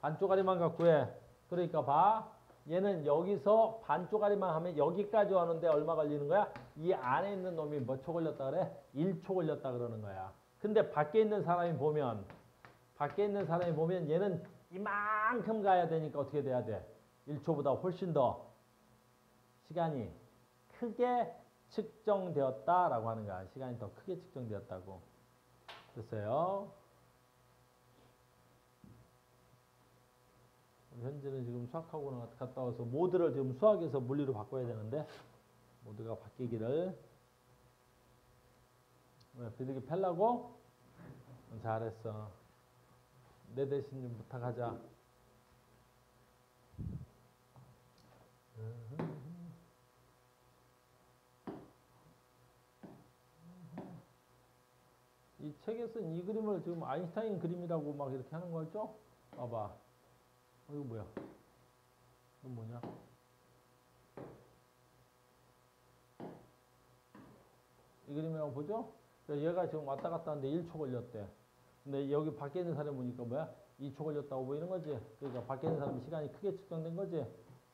반쪽짜리만 갖고 해. 그러니까 봐. 얘는 여기서 반쪽짜리만 하면 여기까지 오는데 얼마 걸리는 거야? 이 안에 있는 놈이 몇 초 걸렸다 그래? 1초 걸렸다 그러는 거야. 근데 밖에 있는 사람이 보면 얘는 이만큼 가야 되니까 어떻게 돼야 돼? 1초보다 훨씬 더 시간이 크게 측정되었다라고 하는 거야. 시간이 더 크게 측정되었다고. 됐어요? 현재는 지금 수학학원 갔다 와서 모드를 지금 수학에서 물리로 바꿔야 되는데 모드가 바뀌기를. 왜 비둘기 팰라고? 잘했어. 내 대신 좀 부탁하자. 이 책에서는 이 그림을 지금 아인슈타인 그림이라고 막 이렇게 하는 거죠? 봐봐. 이거 뭐야? 이건 뭐냐? 이 그림이라고 보죠? 얘가 지금 왔다 갔다 하는데 1초 걸렸대. 근데 여기 밖에 있는 사람 보니까 뭐야? 2초 걸렸다고 보이는 거지? 그러니까 밖에 있는 사람이 시간이 크게 측정된 거지?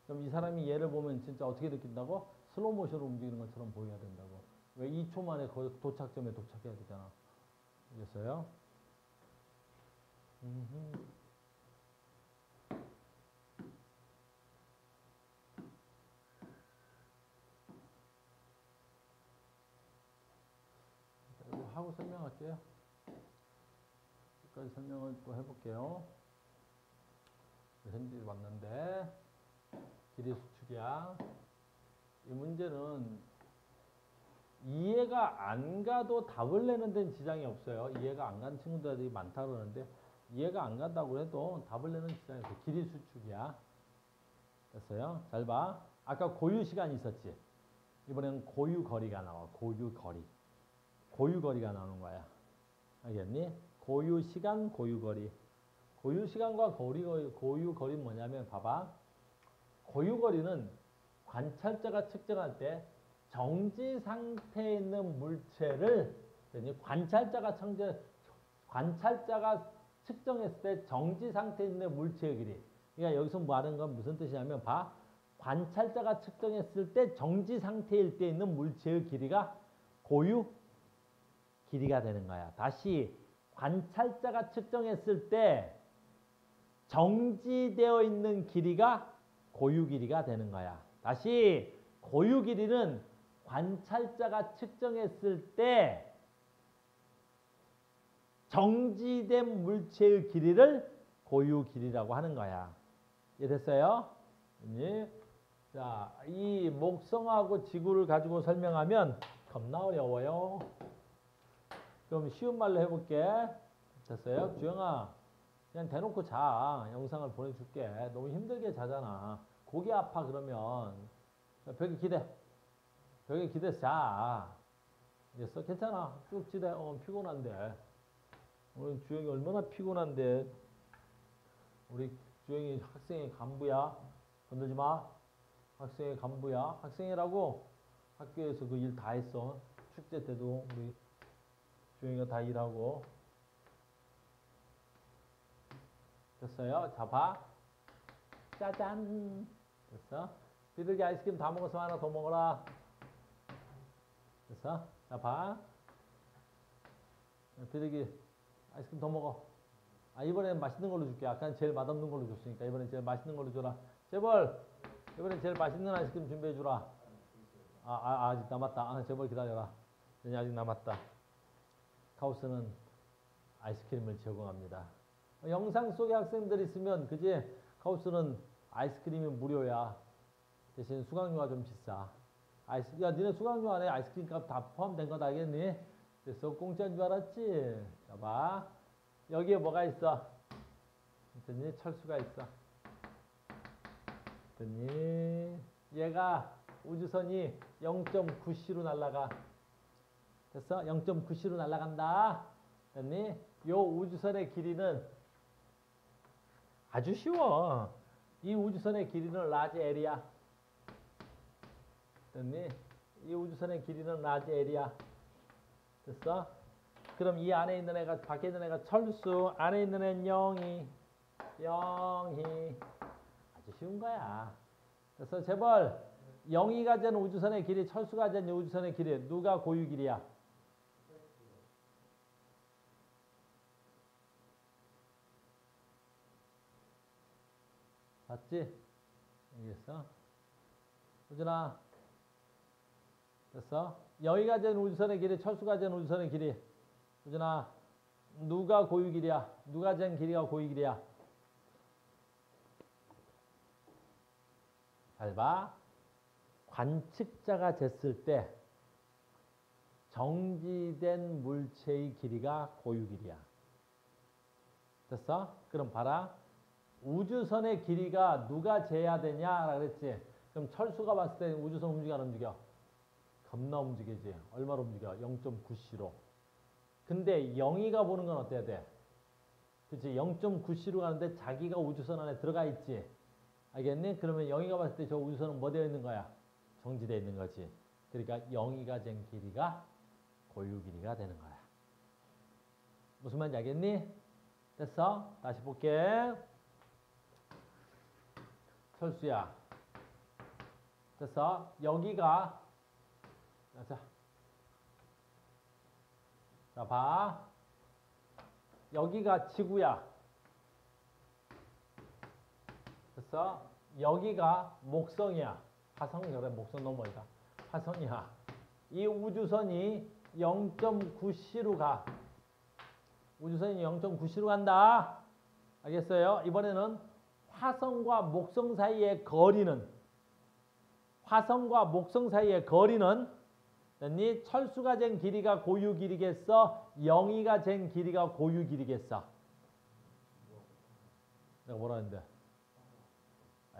그럼 이 사람이 얘를 보면 진짜 어떻게 느낀다고? 슬로우 모션으로 움직이는 것처럼 보여야 된다고. 왜 2초 만에 그 도착점에 도착해야 되잖아. 알겠어요? 이거 하고 설명할게요. 여기까지 설명을 또 해볼게요. 현재 왔는데 길이 수축이야. 이 문제는 이해가 안 가도 답을 내는 데는 지장이 없어요. 이해가 안 가는 친구들이 많다 그러는데 이해가 안 간다고 해도 답을 내는 지장이 없어요. 길이 수축이야. 됐어요? 잘 봐. 아까 고유 시간이 있었지. 이번에는 고유 거리가 나와. 고유 거리. 고유 거리가 나오는 거야. 알겠니? 고유 시간, 고유 거리. 고유 시간과 고유 거리는 뭐냐면 봐봐. 고유 거리는 관찰자가 측정할 때 정지 상태에 있는 물체를 관찰자가 측정했을 때 정지 상태에 있는 물체의 길이. 그러니까 여기서 말하는 건 무슨 뜻이냐면 봐. 관찰자가 측정했을 때 정지 상태일 때 있는 물체의 길이가 고유 길이가 되는 거야. 다시 관찰자가 측정했을 때 정지되어 있는 길이가 고유 길이가 되는 거야. 다시 고유 길이는 관찰자가 측정했을 때 정지된 물체의 길이를 고유 길이라고 하는 거야. 이해됐어요? 자, 이 목성하고 지구를 가지고 설명하면 겁나 어려워요. 그럼 쉬운 말로 해볼게. 됐어요? 주영아, 그냥 대놓고 자. 영상을 보내줄게. 너무 힘들게 자잖아. 고개 아파 그러면 벽에 기대서 자. 알겠어? 괜찮아. 쭉 지대. 피곤한데. 오늘 주영이 얼마나 피곤한데. 우리 주영이 학생의 간부야. 건들지 마. 학생의 간부야. 학생이라고 학교에서 그 일 다 했어. 축제 때도 우리 주영이가 다 일하고. 됐어요? 자, 봐. 짜잔. 됐어? 비둘기 아이스크림 다 먹어서 하나 더 먹어라. 됐어? 자, 봐. 비둘기 아이스크림 더 먹어. 이번엔 맛있는 걸로 줄게. 아까 제일 맛없는 걸로 줬으니까 이번엔 제일 맛있는 걸로 줘라. 재벌, 이번엔 제일 맛있는 아이스크림 준비해 주라. 아직 남았다. 재벌 기다려라. 아직 남았다. 카우스는 아이스크림을 제공합니다. 영상 속에 학생들 있으면 그지? 카우스는 아이스크림이 무료야. 대신 수강료가 좀 비싸. 야, 니네 수강료 안에 아이스크림 값 다 포함된 거 알겠니? 그래서 공짜인 줄 알았지? 자, 봐. 여기에 뭐가 있어? 됐니? 철수가 있어. 됐니? 얘가 우주선이 0.9C로 날아가. 됐어? 0.9C로 날아간다. 됐니? 요 우주선의 길이는 아주 쉬워. 이 우주선의 길이는 라지 에리아. 됐니? 이 우주선의 길이는 라지 에리아. 됐어? 그럼 이 안에 있는 애가, 밖에 있는 애가 철수, 안에 있는 애는 영희. 아주 쉬운 거야. 그래서 재벌, 영희가 된 우주선의 길이, 철수가 된 우주선의 길이, 누가 고유 길이야? 맞지? 알겠어? 우준아, 됐어? 영희가 된 우주선의 길이, 철수가 된 우주선의 길이. 우준아, 누가 고유 길이야? 누가 된 길이가 고유 길이야? 잘 봐. 관측자가 쟀을 때 정지된 물체의 길이가 고유 길이야. 됐어? 그럼 봐라. 우주선의 길이가 누가 재야 되냐라고 그랬지. 그럼 철수가 봤을 때 우주선 움직여 안 움직여? 겁나 움직이지. 얼마로 움직여? 0.9c로. 근데 영희가 보는 건 어때야 돼? 그치? 0.9c로 가는데 자기가 우주선 안에 들어가 있지. 알겠니? 그러면 영희가 봤을 때 저 우주선은 뭐 되어 있는 거야? 정지되어 있는 거지. 그러니까 영희가 잰 길이가 고유 길이가 되는 거야. 무슨 말인지 알겠니? 됐어? 다시 볼게. 철수야. 됐어? 여기가 자, 봐. 여기가 지구야. 됐어? 여기가 목성이야. 화성이 그래. 목성 너무 멀다. 화성이야. 이 우주선이 0.9c로 가. 우주선이 0.9c로 간다. 알겠어요? 이번에는 화성과 목성 사이의 거리는 됐니? 철수가 잰 길이가 고유 길이겠어? 영희가 잰 길이가 고유 길이겠어? 내가 뭐라 했는데?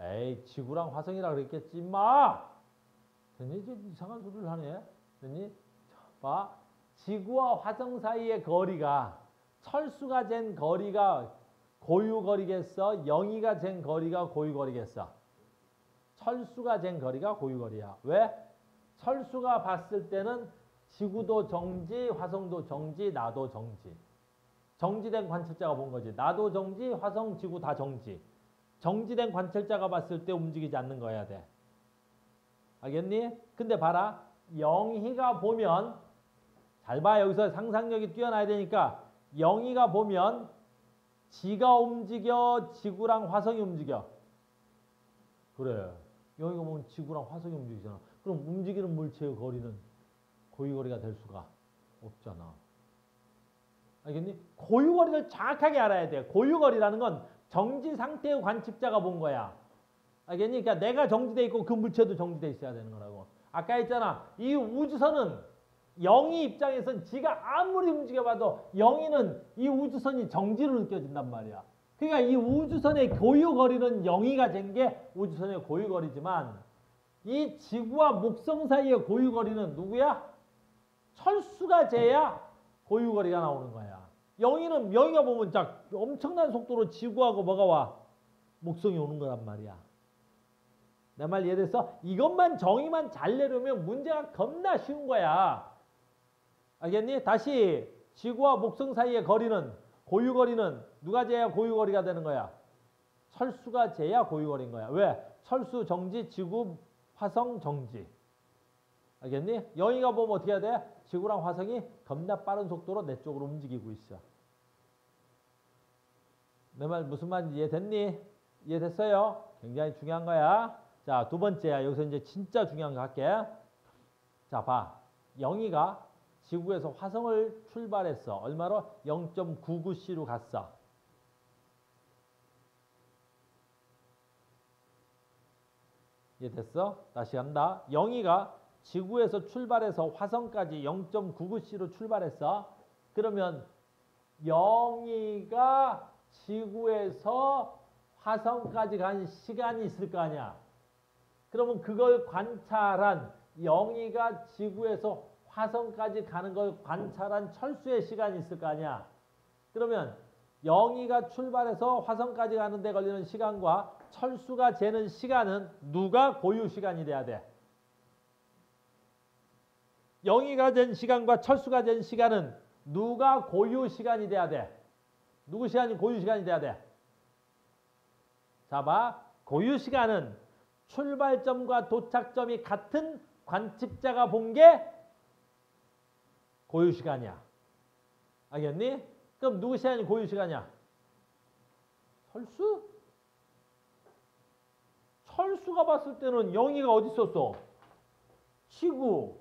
에이, 지구랑 화성이라 그랬겠지, 임마! 됐니? 이상한 소리를 하네. 됐니? 봐. 지구와 화성 사이의 거리가 철수가 잰 거리가 고유 거리겠어? 영희가 잰 거리가 고유 거리겠어? 철수가 잰 거리가 고유 거리야. 왜? 철수가 봤을 때는 지구도 정지, 화성도 정지, 나도 정지. 정지된 관찰자가 본 거지. 나도 정지, 화성, 지구 다 정지. 정지된 관찰자가 봤을 때 움직이지 않는 거야 돼. 알겠니? 근데 봐라. 영희가 보면 잘 봐. 여기서 상상력이 뛰어나야 되니까 영희가 보면 지가 움직여, 지구랑 화성이 움직여. 그래. 영희가 보면 지구랑 화성이 움직이잖아. 그럼 움직이는 물체의 거리는 고유거리가 될 수가 없잖아. 알겠니? 고유거리를 정확하게 알아야 돼. 고유거리라는 건 정지 상태의 관측자가 본 거야. 알겠니? 그러니까 내가 정지돼 있고 그 물체도 정지돼 있어야 되는 거라고. 아까 했잖아. 이 우주선은 영희 입장에선 지가 아무리 움직여봐도 영희는 이 우주선이 정지로 느껴진단 말이야. 그러니까 이 우주선의 고유거리는 영희가 잰 게 우주선의 고유거리지만 이 지구와 목성 사이의 고유거리는 누구야? 철수가 재야 고유거리가 나오는 거야. 영희가 보면 딱 엄청난 속도로 지구하고 뭐가 와? 목성이 오는 거란 말이야. 내 말 이해됐어? 이것만 정의만 잘 내려면 문제가 겁나 쉬운 거야. 알겠니? 다시 지구와 목성 사이의 거리는 고유거리는 누가 재야 고유거리가 되는 거야? 철수가 재야 고유거리인 거야. 왜? 철수 정지, 지구, 화성 정지. 알겠니? 영희가 보면 어떻게 해야 돼? 지구랑 화성이 겁나 빠른 속도로 내 쪽으로 움직이고 있어. 내 말 무슨 말인지 이해됐니? 이해됐어요? 굉장히 중요한 거야. 자, 두 번째야. 여기서 이제 진짜 중요한 거 할게. 자, 봐. 영희가 지구에서 화성을 출발했어. 얼마로? 0.99c로 갔어. 이해됐어? 다시 간다. 영희가 지구에서 출발해서 화성까지 0.99c로 출발했어. 그러면 영희가 지구에서 화성까지 간 시간이 있을 거 아니야. 그러면 그걸 관찰한 영희가 지구에서 화성까지 가는 걸 관찰한 철수의 시간이 있을 거 아니야. 그러면 영희가 출발해서 화성까지 가는 데 걸리는 시간과 철수가 재는 시간은 누가 고유 시간이 돼야 돼? 영희가 잰 시간과 철수가 잰 시간은 누가 고유 시간이 돼야 돼? 누구 시간이 고유 시간이 돼야 돼? 자, 봐. 고유 시간은 출발점과 도착점이 같은 관측자가 본 게 고유 시간이야. 알겠니? 그럼 누구 시간이 고유 시간이야? 철수? 철수가 봤을 때는 영희가 어디 있었어? 지구.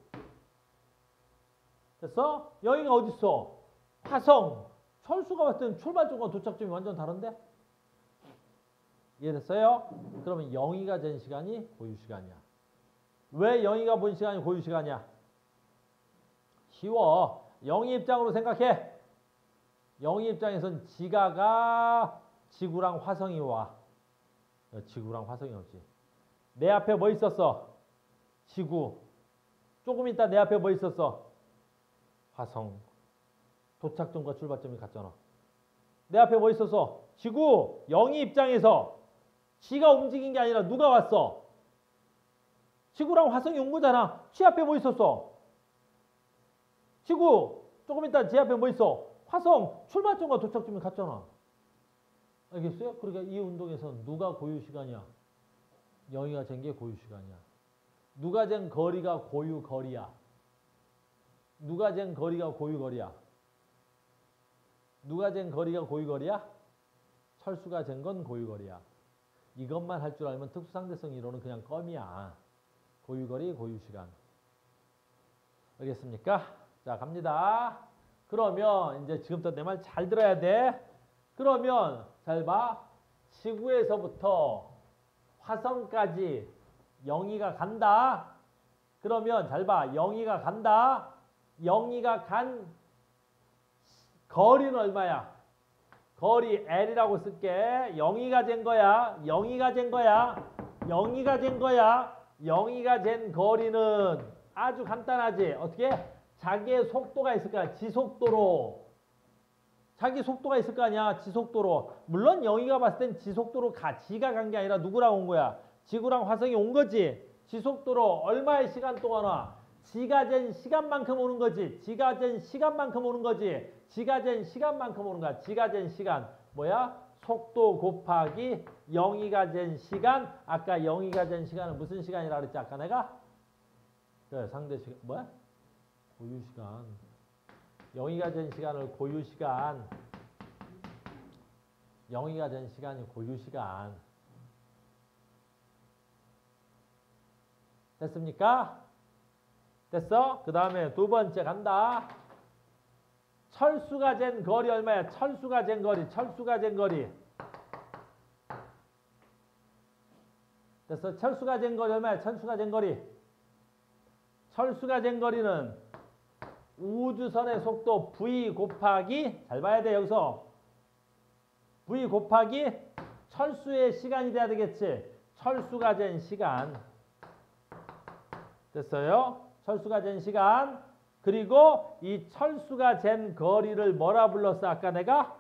됐어? 영희가 어디 있어? 화성. 철수가 봤을 때는 출발점과 도착점이 완전 다른데? 이해됐어요? 그러면 0이가 된 시간이 고유 시간이야. 왜 0이가 본 시간이 고유 시간이야? 쉬워. 0이 입장으로 생각해. 0이 입장에선 지가가 지구랑 화성이 와. 지구랑 화성이 오지. 내 앞에 뭐 있었어? 지구. 조금 있다 내 앞에 뭐 있었어? 화성. 도착점과 출발점이 같잖아. 내 앞에 뭐 있었어? 지구. 0이 입장에서 지가 움직인 게 아니라 누가 왔어? 지구랑 화성이 온 거잖아. 지 앞에 뭐 있었어? 지구. 조금 있다 지 앞에 뭐 있어? 화성. 출발점과 도착점이 같잖아. 알겠어요? 그러니까 이 운동에서는 누가 고유 시간이야? 0이가 잰 게 고유 시간이야. 누가 잰 거리가 고유 거리야? 누가 잰 거리가 고유 거리야? 누가 잰 거리가 고유 거리야? 철수가 잰 건 고유 거리야. 이것만 할 줄 알면 특수상대성 이론은 그냥 껌이야. 고유 거리, 고유 시간. 알겠습니까? 자, 갑니다. 그러면 이제 지금부터 내 말 잘 들어야 돼. 그러면 잘 봐. 지구에서부터 화성까지 0이가 간다. 그러면 잘 봐. 0이가 간다. 0이가 간 거리는 얼마야? 거리 L이라고 쓸게. 0이가 잰 거야. 0이가 잰 거야. 0이가 잰 거야. 0이가 잰 거리는 아주 간단하지. 어떻게? 자기의 속도가 있을 거야. 지속도로. 자기 속도가 있을 거 아니야. 지속도로. 물론 0이가 봤을 땐 지속도로 가. 지가 간 게 아니라 누구랑 온 거야? 지구랑 화성이 온 거지. 지속도로 얼마의 시간 동안 와? 지가 잰 시간만큼 오는 거지. 지가 잰 시간만큼 오는 거지. 지가 잰 시간만큼 오는 거야. 지가 잰 시간. 뭐야? 속도 곱하기 0이가 잰 시간. 아까 0이가 잰 시간은 무슨 시간이라 그랬지? 아까 내가? 그래, 상대 시간. 뭐야? 고유 시간. 0이가 된 시간을 고유 시간. 0이가 된 시간이 고유 시간. 됐습니까? 됐어? 그 다음에 두 번째 간다. 철수가 잰 거리 얼마야? 철수가 잰 거리. 철수가 잰 거리. 됐어? 철수가 잰 거리 얼마야? 철수가 잰 거리. 철수가 잰 거리는 우주선의 속도 v 곱하기 잘 봐야 돼 여기서 v 곱하기 철수의 시간이 돼야 되겠지. 철수가 잰 시간. 됐어요? 철수가 잰 시간. 그리고 이 철수가 잰 거리를 뭐라 불렀어? 아까 내가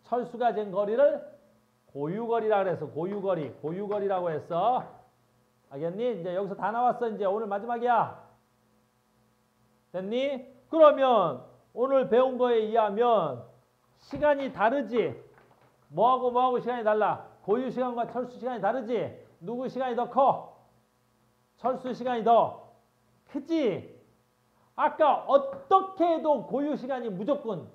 철수가 잰 거리를 고유거리라 그래서 고유거리. 고유거리라고 했어. 알겠니? 이제 여기서 다 나왔어. 이제 오늘 마지막이야. 됐니? 그러면 오늘 배운 거에 의하면 시간이 다르지? 뭐하고 시간이 달라? 고유 시간과 철수 시간이 다르지? 누구 시간이 더 커? 철수 시간이 더 크지? 아까 어떻게 해도 고유 시간이 무조건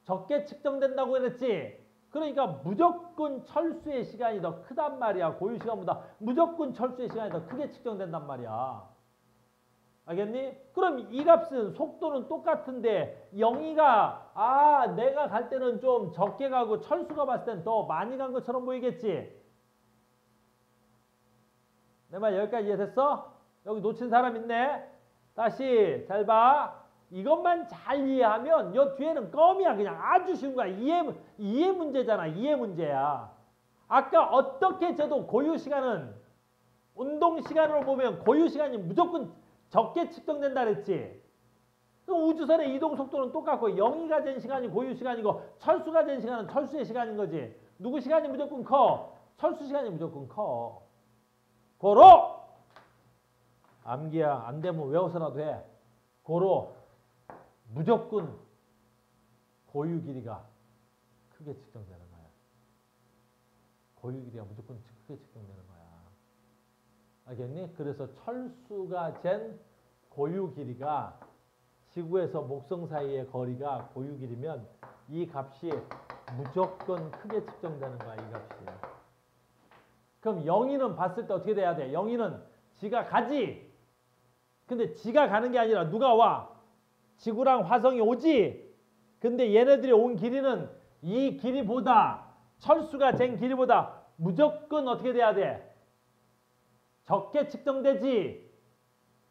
적게 측정된다고 그랬지? 그러니까 무조건 철수의 시간이 더 크단 말이야. 고유 시간보다 무조건 철수의 시간이 더 크게 측정된단 말이야. 알겠니? 그럼 이 값은 속도는 똑같은데 0이가 내가 갈 때는 좀 적게 가고 철수가 봤을 땐 더 많이 간 것처럼 보이겠지? 내 말 여기까지 이해됐어? 여기 놓친 사람 있네? 다시 잘 봐. 이것만 잘 이해하면 이 뒤에는 껌이야. 그냥 아주 쉬운 거야. 이해 문제잖아. 이해 문제야. 아까 어떻게 재도 고유 시간은 운동 시간으로 보면 고유 시간이 무조건 적게 측정된다 그랬지. 그럼 우주선의 이동 속도는 똑같고 0이가 된 시간이 고유 시간이고 철수가 된 시간은 철수의 시간인 거지. 누구 시간이 무조건 커? 철수 시간이 무조건 커. 고로! 암기야. 안 되면 외워서라도 해. 고로 무조건 고유 길이가 크게 측정되는 거야. 고유 길이가 무조건 크게 측정되는 거야. 알겠니? 그래서 철수가 잰 고유 길이가 지구에서 목성 사이의 거리가 고유 길이면 이 값이 무조건 크게 측정되는 거야. 이 값이. 그럼 0이는 봤을 때 어떻게 돼야 돼? 0이는 지가 가지. 근데 지가 가는 게 아니라 누가 와? 지구랑 화성이 오지. 근데 얘네들이 온 길이는 이 길이보다 철수가 잰 길이보다 무조건 어떻게 돼야 돼? 적게 측정되지.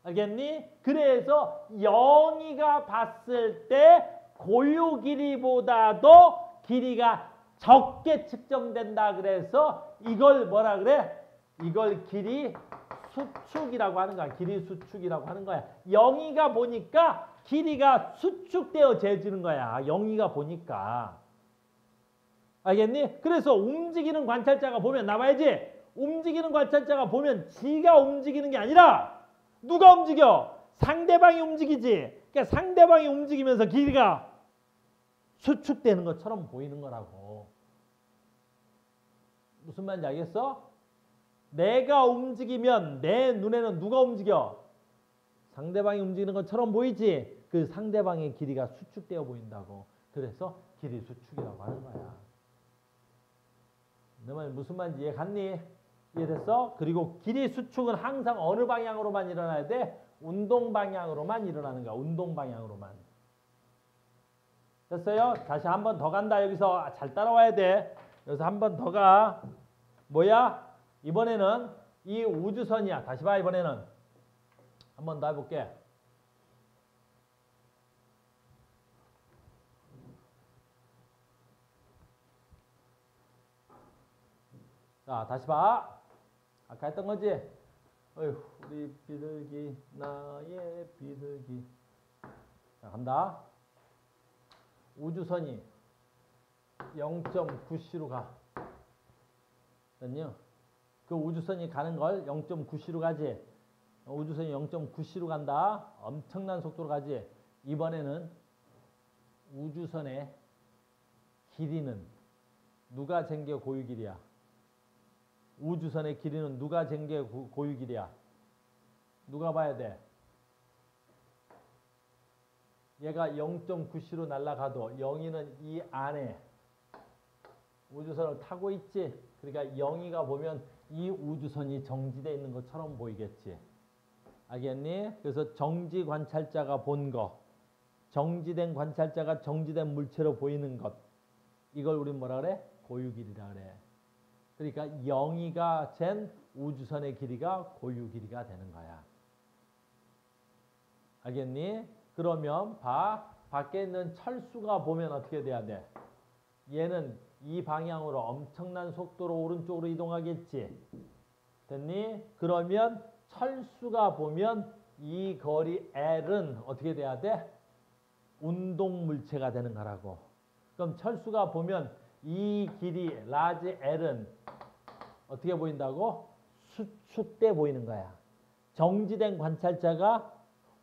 알겠니? 그래서 영희가 봤을 때 고유 길이보다도 길이가 적게 측정된다. 그래서 이걸 뭐라 그래? 이걸 길이 수축이라고 하는 거야. 길이 수축이라고 하는 거야. 영희가 보니까 길이가 수축되어 재지는 거야. 영희가 보니까. 알겠니? 그래서 움직이는 관찰자가 보면 나와야지. 움직이는 관찰자가 보면 지가 움직이는 게 아니라 누가 움직여? 상대방이 움직이지. 그러니까 상대방이 움직이면서 길이가 수축되는 것처럼 보이는 거라고. 무슨 말인지 알겠어? 내가 움직이면 내 눈에는 누가 움직여? 상대방이 움직이는 것처럼 보이지? 그 상대방의 길이가 수축되어 보인다고. 그래서 길이 수축이라고 하는 거야. 내 말 무슨 말인지 이해 갔니? 이해됐어? 그리고 길이 수축은 항상 어느 방향으로만 일어나야 돼? 운동 방향으로만 일어나는 거야. 운동 방향으로만. 됐어요? 다시 한 번 더 간다. 여기서 잘 따라와야 돼. 여기서 한 번 더 가. 뭐야? 이번에는 이 우주선이야. 다시 봐. 이번에는 한 번 더 해볼게. 자, 다시 봐. 아까 했던 거지? 어휴, 우리 비둘기, 나의 비둘기. 자, 간다. 우주선이 0.9C로 가. 됐냐? 그 우주선이 가는 걸 0.9C로 가지. 우주선이 0.9C로 간다. 엄청난 속도로 가지. 이번에는 우주선의 길이는 누가 잰 게 고유 길이야? 우주선의 길이는 누가 잰 게 고유 길이야? 누가 봐야 돼? 얘가 0.9C로 날아가도 영희는 이 안에 우주선을 타고 있지. 그러니까 영희가 보면 이 우주선이 정지되어 있는 것처럼 보이겠지. 알겠니? 그래서 정지 관찰자가 본 거, 정지된 관찰자가 정지된 물체로 보이는 것, 이걸 우리 뭐라 그래? 고유 길이라 그래. 그러니까 영희가 잰 우주선의 길이가 고유 길이가 되는 거야. 알겠니? 그러면 봐. 밖에 있는 철수가 보면 어떻게 돼야 돼? 얘는 이 방향으로 엄청난 속도로 오른쪽으로 이동하겠지. 됐니? 그러면 철수가 보면 이 거리 L은 어떻게 돼야 돼? 운동 물체가 되는 거라고. 그럼 철수가 보면 이 길이 라지 L은 어떻게 보인다고? 수축돼 보이는 거야. 정지된 관찰자가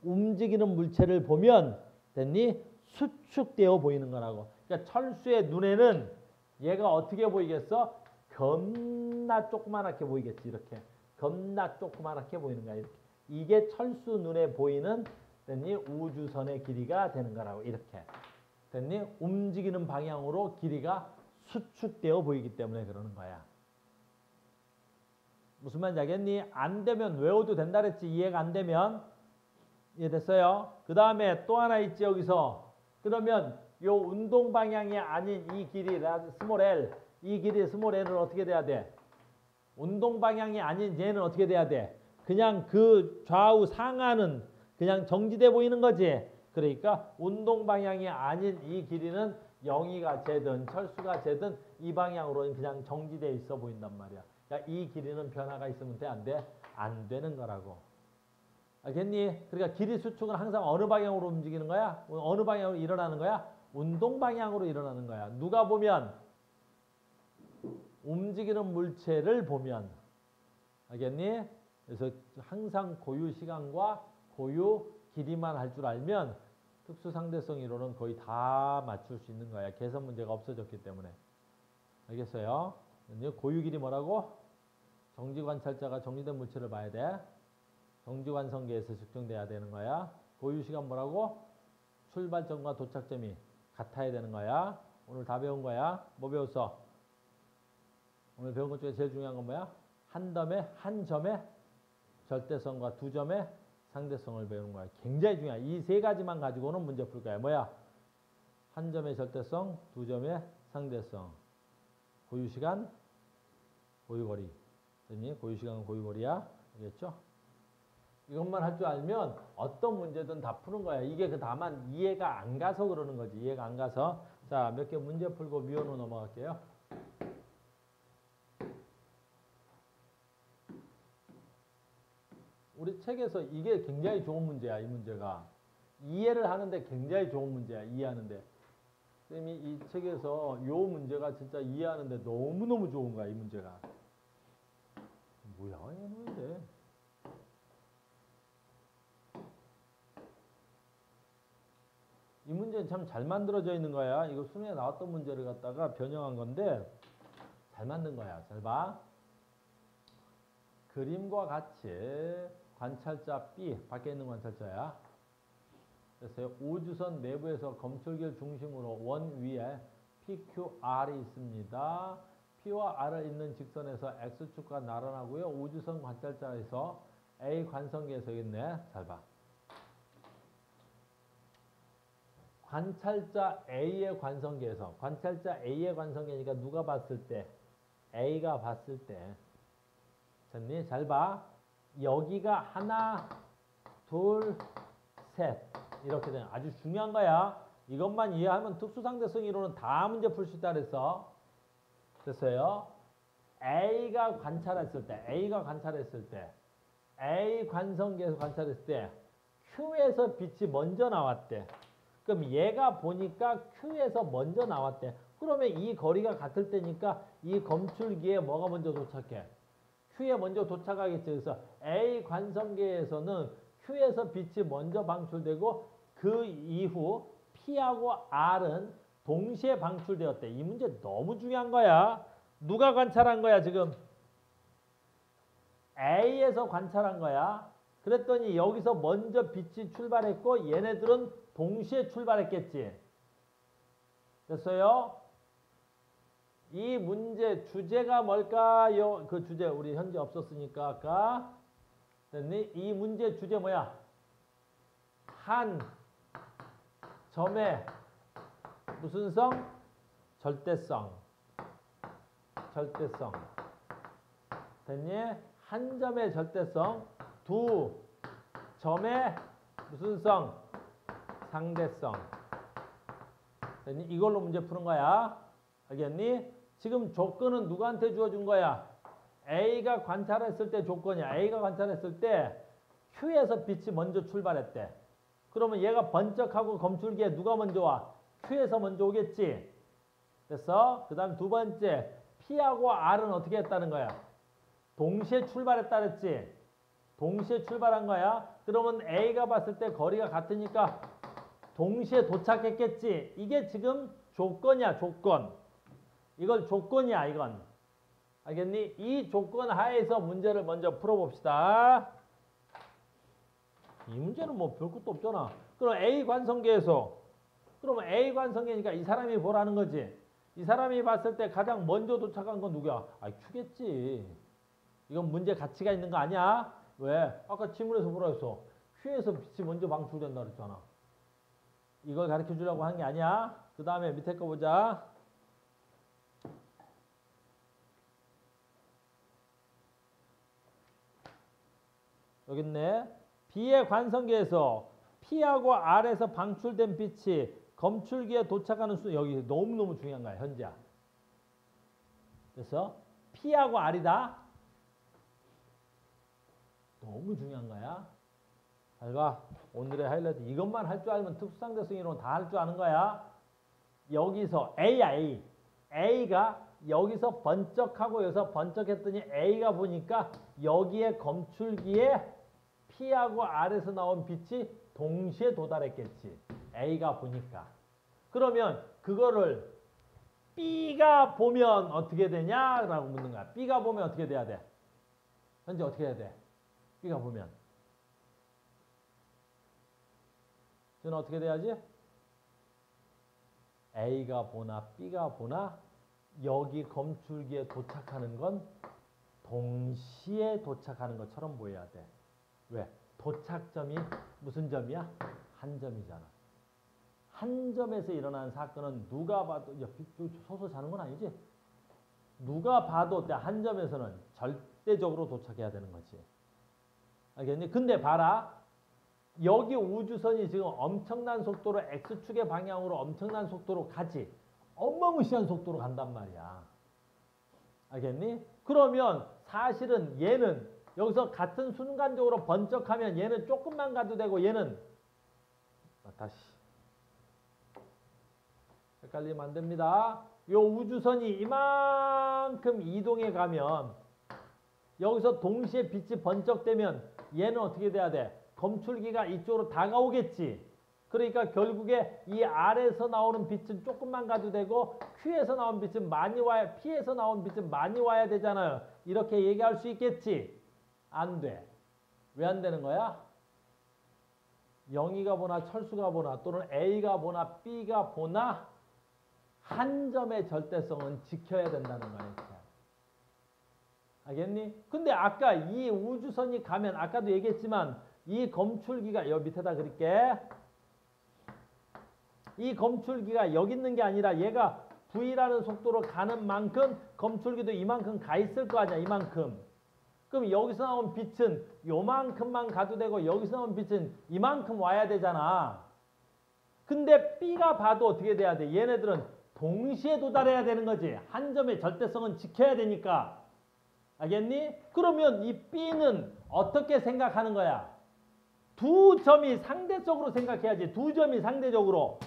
움직이는 물체를 보면 됐니? 수축되어 보이는 거라고. 그러니까 철수의 눈에는 얘가 어떻게 보이겠어? 겁나 조그맣게 보이겠지. 이렇게. 겁나 조그맣게 보이는 거야. 이렇게. 이게 철수 눈에 보이는 됐니? 우주선의 길이가 되는 거라고. 이렇게. 됐니? 움직이는 방향으로 길이가 수축되어 보이기 때문에 그러는 거야. 무슨 말인지 알겠니? 안 되면 외워도 된다 그랬지. 이해가 안 되면. 이해됐어요? 그 다음에 또 하나 있지 여기서. 그러면 요 운동 방향이 아닌 이 길이 스몰 L, 이 길이 스몰 L은 어떻게 돼야 돼? 운동 방향이 아닌 얘는 어떻게 돼야 돼? 그냥 그 좌우 상하는 그냥 정지돼 보이는 거지. 그러니까 운동 방향이 아닌 이 길이는 영희가 재든 철수가 재든 이 방향으로는 그냥 정지돼 있어 보인단 말이야. 그러니까 이 길이는 변화가 있으면 돼? 안 돼? 안 되는 거라고. 알겠니? 그러니까 길이 수축은 항상 어느 방향으로 움직이는 거야? 어느 방향으로 일어나는 거야? 운동 방향으로 일어나는 거야. 누가 보면? 움직이는 물체를 보면. 알겠니? 그래서 항상 고유 시간과 고유 길이만 할 줄 알면 특수상대성 이론은 거의 다 맞출 수 있는 거야. 계산 문제가 없어졌기 때문에. 알겠어요? 고유 길이 뭐라고? 정지관찰자가 정지된 물체를 봐야 돼. 정지관성계에서 측정돼야 되는 거야. 고유 시간 뭐라고? 출발점과 도착점이 같아야 되는 거야. 오늘 다 배운 거야. 뭐 배웠어? 오늘 배운 것 중에 제일 중요한 건 뭐야? 한 점의 절대성과 두 점의 상대성을 배우는 거야. 굉장히 중요해. 이 세 가지만 가지고는 문제 풀 거야. 뭐야? 한 점의 절대성, 두 점의 상대성. 고유 시간, 고유거리. 됐니? 고유시간은 고유거리야. 알겠죠? 이것만 할 줄 알면 어떤 문제든 다 푸는 거야. 이게 다만 이해가 안 가서 그러는 거지. 이해가 안 가서. 자, 몇 개 문제 풀고 미원으로 넘어갈게요. 우리 책에서 이게 굉장히 좋은 문제야. 이 문제가. 이해를 하는데 굉장히 좋은 문제야. 이해하는데. 쌤이 이 책에서 이 문제가 진짜 이해하는데 너무너무 좋은 거야. 이 문제가. 뭐야 얘는 왜 이래. 이 문제는 참 잘 만들어져 있는 거야. 이거 수능에 나왔던 문제를 갖다가 변형한 건데 잘 만든 거야. 잘 봐. 그림과 같이 관찰자 B, 밖에 있는 관찰자야. 그래서 우주선 내부에서 검출기를 중심으로 원 위에 PQR이 있습니다. P와 R을 잇는 직선에서 X축과 나란하고요. 우주선 관찰자에서 A 관성계에서 있네. 잘 봐. 관찰자 A의 관성계에서 관찰자 A의 관성계니까 누가 봤을 때 A가 봤을 때 됐니? 잘 봐. 여기가 하나, 둘, 셋 이렇게 되는 아주 중요한 거야. 이것만 이해하면 특수상대성 이론은 다 문제 풀 수 있다 그랬어. 됐어요? A가 관찰했을 때 A 관성계에서 관찰했을 때 Q에서 빛이 먼저 나왔대. 그럼 얘가 보니까 Q에서 먼저 나왔대. 그러면 이 거리가 같을 때니까 이 검출기에 뭐가 먼저 도착해? Q에 먼저 도착하겠죠. 그래서 A 관성계에서는 Q에서 빛이 먼저 방출되고 그 이후 P하고 R은 동시에 방출되었대. 이 문제 너무 중요한 거야. 누가 관찰한 거야 지금? A에서 관찰한 거야. 그랬더니 여기서 먼저 빛이 출발했고 얘네들은 동시에 출발했겠지. 됐어요? 이 문제 주제가 뭘까요? 그 주제 우리 현재 없었으니까 아까 됐니? 이 문제 주제 뭐야? 한 점의 무슨 성? 절대성. 됐니? 한 점의 절대성. 두 점의 무슨 성? 상대성. 됐니? 이걸로 문제 푸는 거야. 알겠니? 지금 조건은 누구한테 주어준 거야? A가 관찰했을 때 조건이야. A가 관찰했을 때 Q에서 빛이 먼저 출발했대. 그러면 얘가 번쩍하고 검출기에 누가 먼저 와? Q에서 먼저 오겠지. 됐어? 그 다음 두 번째 P하고 R은 어떻게 했다는 거야? 동시에 출발했다 그랬지. 동시에 출발한 거야. 그러면 A가 봤을 때 거리가 같으니까 동시에 도착했겠지. 이게 지금 조건이야. 조건. 이걸 조건이야. 이건. 알겠니? 이 조건 하에서 문제를 먼저 풀어봅시다. 이 문제는 뭐 별 것도 없잖아. 그럼 A 관성계에서 그러면 A 관성계니까 이 사람이 보라는 거지. 이 사람이 봤을 때 가장 먼저 도착한 건 누구야? 아, Q겠지. 이건 문제 가치가 있는 거 아니야? 왜? 아까 지문에서 뭐라 했어? Q에서 빛이 먼저 방출된다 그랬잖아. 이걸 가르쳐 주려고 한 게 아니야. 그 다음에 밑에 거 보자. 여기 있네. B의 관성계에서 P하고 R에서 방출된 빛이 검출기에 도착하는 수 여기 너무너무 중요한 거야. 현재야. 그래서 P하고 R이다. 너무 중요한 거야. 잘 봐. 오늘의 하이라이트. 이것만 할 줄 알면 특수상대성 이론 다 할 줄 아는 거야. 여기서 A야 A. A가 여기서 번쩍하고 여기서 번쩍했더니 A가 보니까 여기에 검출기에 P하고 R에서 나온 빛이 동시에 도달했겠지. A가 보니까. 그러면 그거를 B가 보면 어떻게 되냐라고 묻는 거야. B가 보면 어떻게 돼야 돼? 현재 어떻게 해야 돼? B가 보면. 저는 어떻게 돼야지? A가 보나 B가 보나 여기 검출기에 도착하는 건 동시에 도착하는 것처럼 보여야 돼. 왜? 도착점이 무슨 점이야? 한 점이잖아. 한 점에서 일어난 사건은 누가 봐도 야, 소설 자는 건 아니지? 누가 봐도 한 점에서는 절대적으로 도착해야 되는 거지. 알겠니? 근데 봐라. 여기 우주선이 지금 엄청난 속도로 X축의 방향으로 엄청난 속도로 가지. 어마무시한 속도로 간단 말이야. 알겠니? 그러면 사실은 얘는 여기서 같은 순간적으로 번쩍하면 얘는 조금만 가도 되고 얘는 다시 헷갈리면 안 됩니다. 요 우주선이 이만큼 이동해 가면 여기서 동시에 빛이 번쩍되면 얘는 어떻게 돼야 돼? 검출기가 이쪽으로 다가오겠지. 그러니까 결국에 이 R에서 나오는 빛은 조금만 가도 되고 Q에서 나온 빛은 많이 와야, P에서 나온 빛은 많이 와야 되잖아요. 이렇게 얘기할 수 있겠지? 안 돼. 왜 안 되는 거야? 영희가 보나 철수가 보나 또는 A가 보나 B가 보나 한 점의 절대성은 지켜야 된다는 거야. 알겠니? 근데 아까 이 우주선이 가면 아까도 얘기했지만 이 검출기가 여기 밑에다 그릴게. 이 검출기가 여기 있는 게 아니라 얘가 V라는 속도로 가는 만큼 검출기도 이만큼 가 있을 거 아니야. 이만큼. 그럼 여기서 나온 빛은 요만큼만 가도 되고 여기서 나온 빛은 이만큼 와야 되잖아. 근데 B가 봐도 어떻게 돼야 돼? 얘네들은 동시에 도달해야 되는 거지. 한 점의 절대성은 지켜야 되니까. 알겠니? 그러면 이 B는 어떻게 생각하는 거야? 두 점이 상대적으로 생각해야지. 두 점이 상대적으로.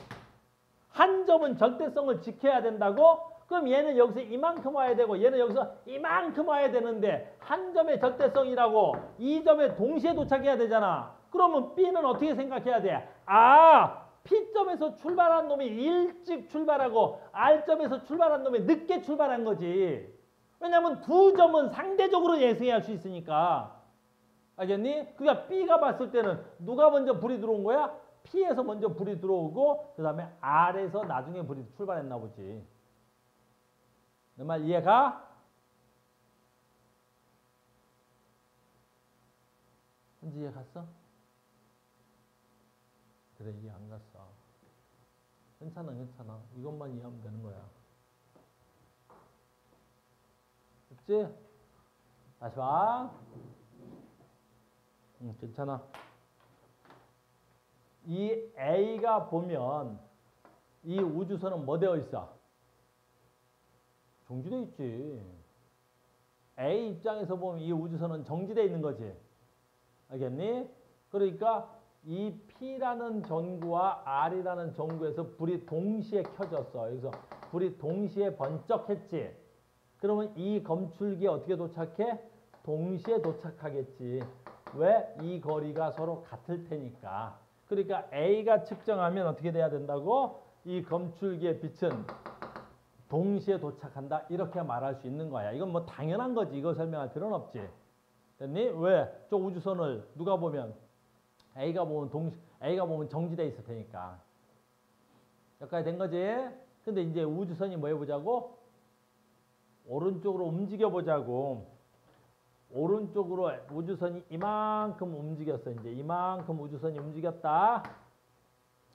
한 점은 절대성을 지켜야 된다고? 그럼 얘는 여기서 이만큼 와야 되고 얘는 여기서 이만큼 와야 되는데 한 점의 절대성이라고 이 점에 동시에 도착해야 되잖아. 그러면 B는 어떻게 생각해야 돼? 아, P점에서 출발한 놈이 일찍 출발하고 R점에서 출발한 놈이 늦게 출발한 거지. 왜냐면 두 점은 상대적으로 예상할 수 있으니까. 알겠니? 그러니까 B가 봤을 때는 누가 먼저 불이 들어온 거야? P에서 먼저 불이 들어오고 그 다음에 R에서 나중에 불이 출발했나 보지. 내 말 이해가? 현지 이해 갔어? 그래, 이해 안 갔어. 괜찮아, 괜찮아. 이것만 이해하면 되는 거야. 됐지? 다시 봐. 괜찮아. 이 A가 보면 이 우주선은 뭐 되어 있어? 정지되어 있지. A 입장에서 보면 이 우주선은 정지되어 있는 거지. 알겠니? 그러니까 이 P라는 전구와 R이라는 전구에서 불이 동시에 켜졌어. 여기서 불이 동시에 번쩍했지. 그러면 이 검출기에 어떻게 도착해? 동시에 도착하겠지. 왜? 이 거리가 서로 같을 테니까. 그러니까 A가 측정하면 어떻게 돼야 된다고? 이 검출기의 빛은 동시에 도착한다. 이렇게 말할 수 있는 거야. 이건 뭐 당연한 거지. 이거 설명할 필요는 없지. 됐니? 왜? 저 우주선을 누가 보면 A가 보면 정지돼 있을 테니까. 여기까지 된 거지? 근데 이제 우주선이 뭐 해보자고? 오른쪽으로 움직여 보자고. 오른쪽으로 우주선이 이만큼 움직였어. 이제 이만큼 우주선이 움직였다.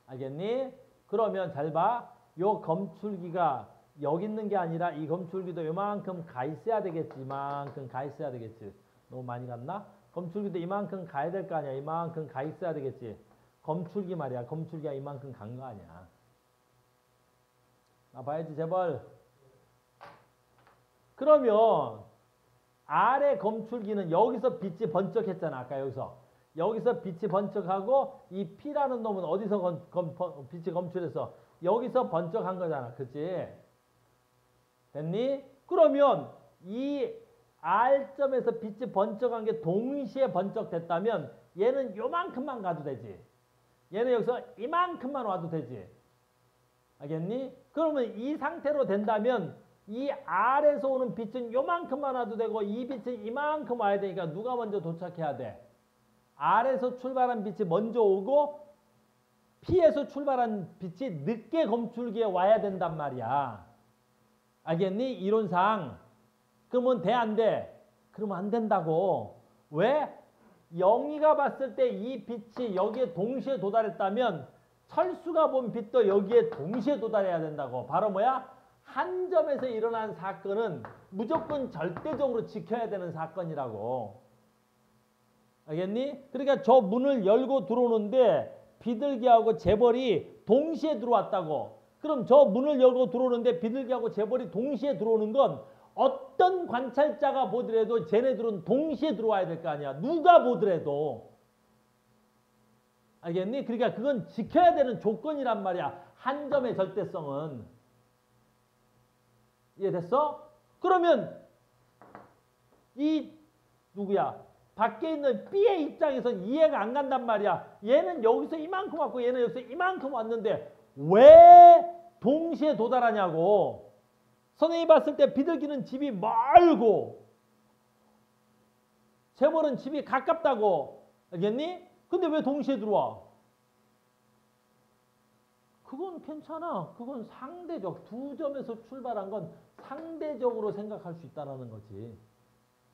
알겠니? 그러면 잘 봐. 요 검출기가 여기 있는 게 아니라 이 검출기도 요만큼 가 있어야 되겠지. 이만큼 가 있어야 되겠지. 너무 많이 갔나? 검출기도 이만큼 가야 될 거 아니야. 이만큼 가 있어야 되겠지. 검출기 말이야. 검출기가 이만큼 간 거 아니야. 나 봐야지 제발. 그러면 R의 검출기는 여기서 빛이 번쩍했잖아. 아까 여기서 빛이 번쩍하고 이 P라는 놈은 어디서 빛이 검출해서 여기서 번쩍한 거잖아. 그치? 됐니? 그러면 이 R점에서 빛이 번쩍한 게 동시에 번쩍됐다면 얘는 요만큼만 가도 되지. 얘는 여기서 이만큼만 와도 되지. 알겠니? 그러면 이 상태로 된다면 이 R에서 오는 빛은 요만큼만 와도 되고 이 빛은 이만큼 와야 되니까 누가 먼저 도착해야 돼? R에서 출발한 빛이 먼저 오고 P에서 출발한 빛이 늦게 검출기에 와야 된단 말이야. 알겠니? 이론상. 그러면 돼, 안 돼? 그러면 안 된다고. 왜? 영희가 봤을 때 이 빛이 여기에 동시에 도달했다면 철수가 본 빛도 여기에 동시에 도달해야 된다고. 바로 뭐야? 한 점에서 일어난 사건은 무조건 절대적으로 지켜야 되는 사건이라고. 알겠니? 그러니까 저 문을 열고 들어오는데 비둘기하고 재벌이 동시에 들어왔다고. 그럼 저 문을 열고 들어오는데 비둘기하고 재벌이 동시에 들어오는 건 어떤 관찰자가 보더라도 쟤네들은 동시에 들어와야 될 거 아니야. 누가 보더라도. 알겠니? 그러니까 그건 지켜야 되는 조건이란 말이야. 한 점의 절대성은. 이해됐어? 그러면 이 누구야? 밖에 있는 B의 입장에선 이해가 안 간단 말이야. 얘는 여기서 이만큼 왔고 얘는 여기서 이만큼 왔는데 왜 동시에 도달하냐고. 선생님이 봤을 때 비둘기는 집이 멀고 재벌은 집이 가깝다고. 알겠니? 근데 왜 동시에 들어와? 그건 괜찮아. 그건 상대적. 두 점에서 출발한 건 상대적으로 생각할 수 있다는 거지.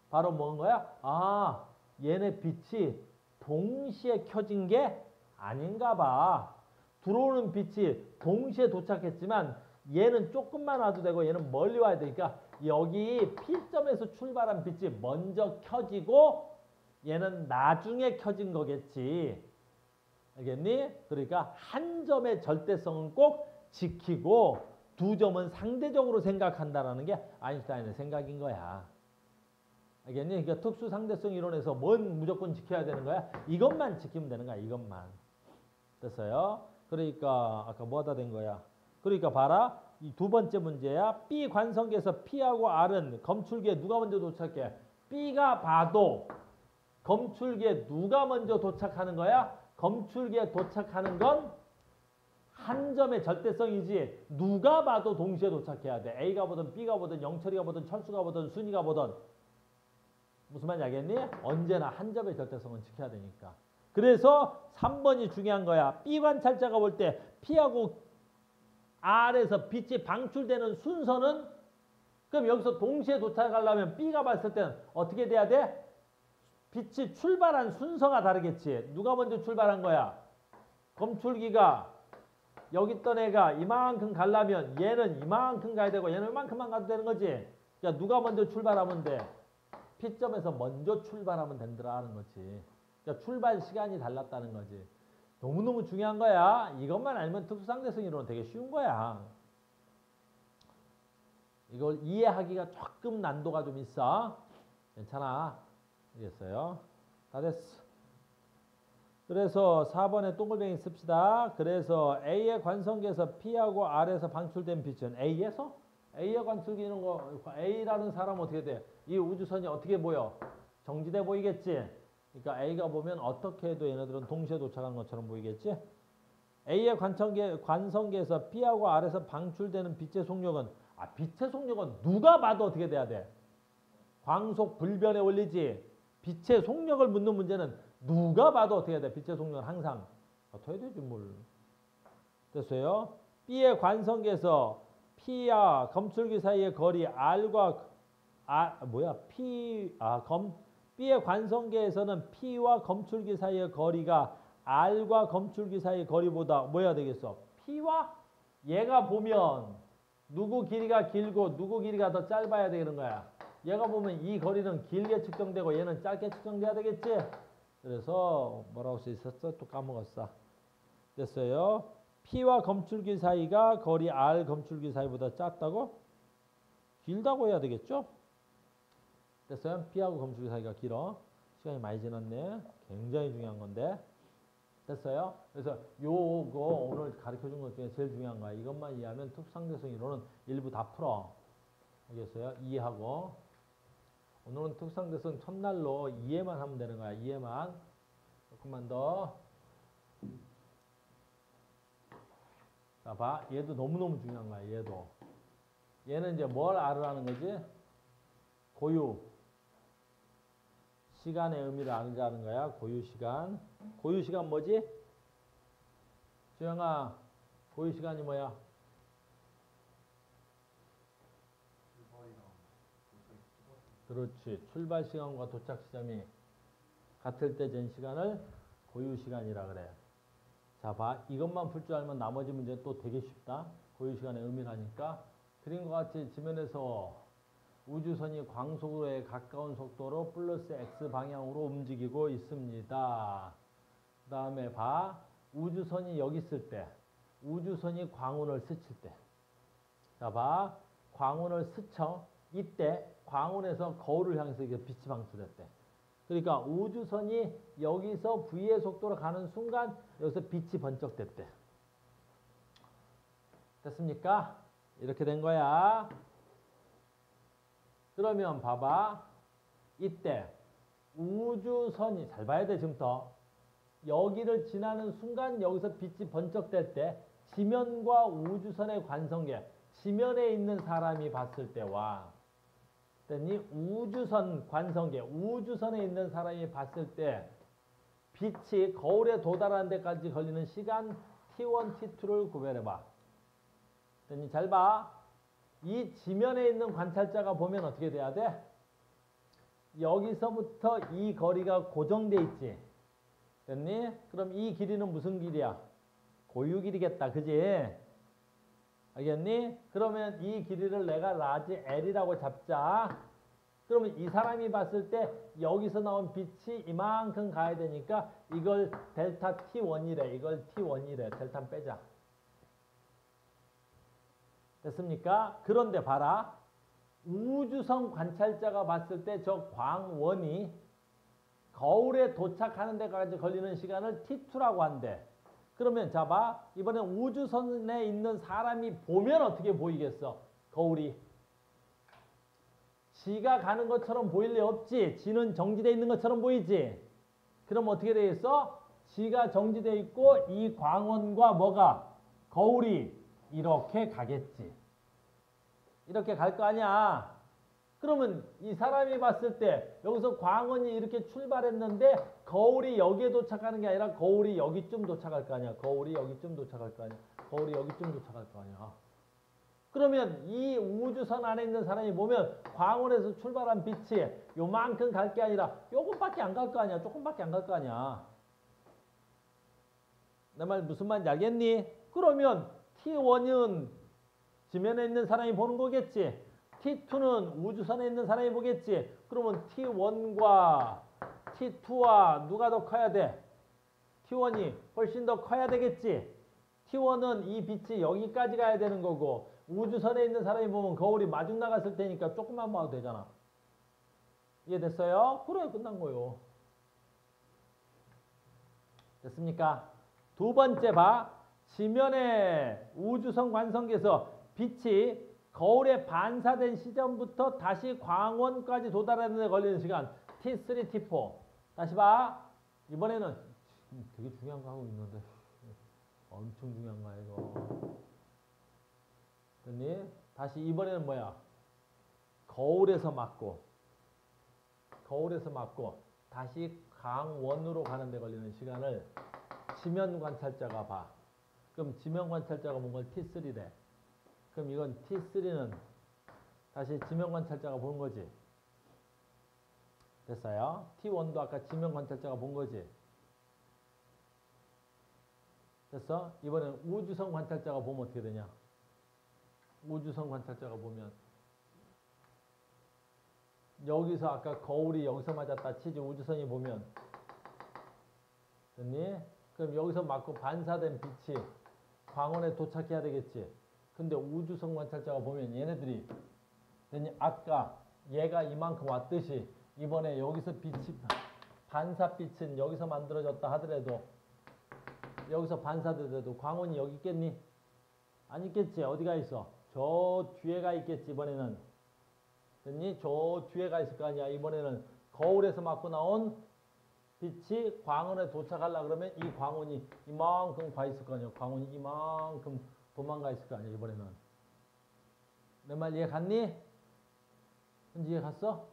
바로 뭔 거야? 아, 얘네 빛이 동시에 켜진 게 아닌가 봐. 들어오는 빛이 동시에 도착했지만 얘는 조금만 와도 되고 얘는 멀리 와야 되니까 여기 P점에서 출발한 빛이 먼저 켜지고 얘는 나중에 켜진 거겠지. 알겠니? 그러니까 한 점의 절대성은 꼭 지키고 두 점은 상대적으로 생각한다는 게 아인슈타인의 생각인 거야. 알겠니? 그러니까 특수상대성 이론에서 뭔 무조건 지켜야 되는 거야? 이것만 지키면 되는 거야. 이것만. 됐어요? 그러니까 아까 뭐 하다 된 거야? 그러니까 봐라. 이 두 번째 문제야. B 관성계에서 P하고 R은 검출기에 누가 먼저 도착해? B가 봐도 검출기에 누가 먼저 도착하는 거야? 검출기에 도착하는 건 한 점의 절대성이지 누가 봐도 동시에 도착해야 돼. A가 보든 B가 보든 영철이가 보든 철수가 보든 순이가 보든. 무슨 말인지 알겠니? 언제나 한 점의 절대성은 지켜야 되니까. 그래서 3번이 중요한 거야. B 관찰자가 볼 때 P하고 R에서 빛이 방출되는 순서는 그럼 여기서 동시에 도착하려면 B가 봤을 때는 어떻게 돼야 돼? 빛이 출발한 순서가 다르겠지. 누가 먼저 출발한 거야? 검출기가 여기 있던 애가 이만큼 가려면 얘는 이만큼 가야 되고 얘는 이만큼만 가도 되는 거지. 그러니까 누가 먼저 출발하면 돼? P점에서 먼저 출발하면 된다는 거지. 그러니까 출발 시간이 달랐다는 거지. 너무너무 중요한 거야. 이것만 알면 특수상대성 이론은 되게 쉬운 거야. 이걸 이해하기가 조금 난도가 좀 있어. 괜찮아. 알겠어요? 다 됐어. 그래서 4번에 동글뱅이 씁시다. 그래서 A의 관성계에서 P하고 R에서 방출된 빛은 A에서? A의 관성계 이런 거 A라는 사람은 어떻게 돼? 이 우주선이 어떻게 보여? 정지돼 보이겠지? 그러니까 A가 보면 어떻게 해도 얘네들은 동시에 도착한 것처럼 보이겠지? A의 관성계에서 P하고 R에서 방출되는 빛의 속력은 빛의 속력은 누가 봐도 어떻게 돼야 돼? 광속 불변의 원리지. 빛의 속력을 묻는 문제는 누가 봐도 어떻게 해야 돼? 빛의 속력은 항상 같아야 되지 뭘. 됐어요? B의 관성계에서 P와 검출기 사이의 거리 R과 B의 관성계에서는 P와 검출기 사이의 거리가 R과 검출기 사이의 거리보다 뭐야 되겠어? P와 얘가 보면 누구 길이가 길고 누구 길이가 더 짧아야 되는 거야. 얘가 보면 이 거리는 길게 측정되고 얘는 짧게 측정돼야 되겠지? 그래서 뭐라고 써 있었어? 또 까먹었어. 됐어요? P와 검출기 사이가 거리 R 검출기 사이보다 작다고? 길다고 해야 되겠죠? 됐어요? P하고 검출기 사이가 길어. 시간이 많이 지났네. 굉장히 중요한 건데. 됐어요? 그래서 요거 오늘 가르쳐준 것 중에 제일 중요한 거야. 이것만 이해하면 특수상대성 이론은 일부 다 풀어. 알겠어요? 이해하고. 오늘은 특수상대성 첫날로 이해만 하면 되는 거야. 이해만. 조금만 더. 자, 봐. 얘도 너무너무 중요한 거야. 얘도. 얘는 이제 뭘 알으라는 거지? 고유. 시간의 의미를 알으라는 거야. 고유 시간. 고유 시간 뭐지? 주영아, 고유 시간이 뭐야? 그렇지. 출발 시간과 도착 시점이 같을 때 잰 시간을 고유 시간이라 그래. 자, 봐. 이것만 풀 줄 알면 나머지 문제는 또 되게 쉽다. 고유 시간의 의미라니까. 그림과 같이 지면에서 우주선이 광속에 가까운 속도로 플러스 x 방향으로 움직이고 있습니다. 그 다음에 봐. 우주선이 여기 있을 때, 우주선이 광운을 스칠 때. 자, 봐. 광운을 스쳐. 이때 광운에서 거울을 향해서 이게 빛이 방출됐대. 그러니까 우주선이 여기서 v의 속도로 가는 순간 여기서 빛이 번쩍됐대. 됐습니까? 이렇게 된 거야. 그러면 봐봐. 이때 우주선이, 잘 봐야 돼 지금부터. 여기를 지나는 순간 여기서 빛이 번쩍될 때 지면과 우주선의 관성계, 지면에 있는 사람이 봤을 때와 이 우주선 관성계, 우주선에 있는 사람이 봤을 때 빛이 거울에 도달하는 데까지 걸리는 시간 t1, t2를 구별해봐. 잘 봐. 이 지면에 있는 관찰자가 보면 어떻게 돼야 돼? 여기서부터 이 거리가 고정돼 있지. 됐니? 그럼 이 길이는 무슨 길이야? 고유 길이겠다. 그지? 알겠니? 그러면 이 길이를 내가 라지 L이라고 잡자. 그러면 이 사람이 봤을 때 여기서 나온 빛이 이만큼 가야 되니까 이걸 델타 T1이래. 이걸 T1이래. 델타 빼자. 됐습니까? 그런데 봐라. 우주선 관찰자가 봤을 때 저 광원이 거울에 도착하는 데까지 걸리는 시간을 T2라고 한대. 그러면 자 봐. 이번엔 우주선에 있는 사람이 보면 어떻게 보이겠어? 거울이. 지가 가는 것처럼 보일 리 없지. 지는 정지되어 있는 것처럼 보이지. 그럼 어떻게 되겠어? 지가 정지되어 있고 이 광원과 뭐가? 거울이 이렇게 가겠지. 이렇게 갈 거 아니야. 그러면 이 사람이 봤을 때 여기서 광원이 이렇게 출발했는데 거울이 여기에 도착하는 게 아니라 거울이 여기쯤 도착할 거 아니야. 거울이 여기쯤 도착할 거 아니야. 거울이 여기쯤 도착할 거 아니야. 그러면 이 우주선 안에 있는 사람이 보면 광원에서 출발한 빛이 요만큼 갈 게 아니라 요것밖에 안 갈 거 아니야. 조금밖에 안 갈 거 아니야. 내 말 무슨 말인지 알겠니? 그러면 T1은 지면에 있는 사람이 보는 거겠지. T2는 우주선에 있는 사람이 보겠지. 그러면 T1과 T2와 누가 더 커야 돼? T1이 훨씬 더 커야 되겠지. T1은 이 빛이 여기까지 가야 되는 거고 우주선에 있는 사람이 보면 거울이 마중 나갔을 테니까 조금만 봐도 되잖아. 이해됐어요? 그래, 끝난 거요. 됐습니까? 두 번째 봐. 지면의 우주선 관성계에서 빛이 거울에 반사된 시점부터 다시 광원까지 도달하는 데 걸리는 시간 T3, T4. 다시 봐. 이번에는 되게 중요한 거 하고 있는데 엄청 중요한 거야 이거. 됐니? 다시 이번에는 뭐야? 거울에서 맞고 다시 광원으로 가는 데 걸리는 시간을 지면 관찰자가 봐. 그럼 지면 관찰자가 본 걸 T3래. 그럼 이건 T3는 다시 지면 관찰자가 본 거지. 됐어요? T1도 아까 지면 관찰자가 본 거지. 됐어? 이번엔 우주선 관찰자가 보면 어떻게 되냐? 우주선 관찰자가 보면 여기서 아까 거울이 여기서 맞았다 치지 우주선이 보면 됐니? 그럼 여기서 맞고 반사된 빛이 광원에 도착해야 되겠지. 근데 우주선 관찰자가 보면 얘네들이 아까 얘가 이만큼 왔듯이 이번에 여기서 빛이 반사빛은 여기서 만들어졌다 하더라도 여기서 반사되더라도 광원이 여기 있겠니? 안 있겠지. 어디가 있어? 저 뒤에가 있겠지. 이번에는 됐니? 저 뒤에가 있을 거 아니야. 이번에는 거울에서 맞고 나온 빛이 광원에 도착하려고 그러면 이 광원이 이만큼 가 있을 거 아니야. 광원이 이만큼 도망가 있을 거 아니야. 이번에는. 내 말 이해 갔니? 현지 이해 갔어?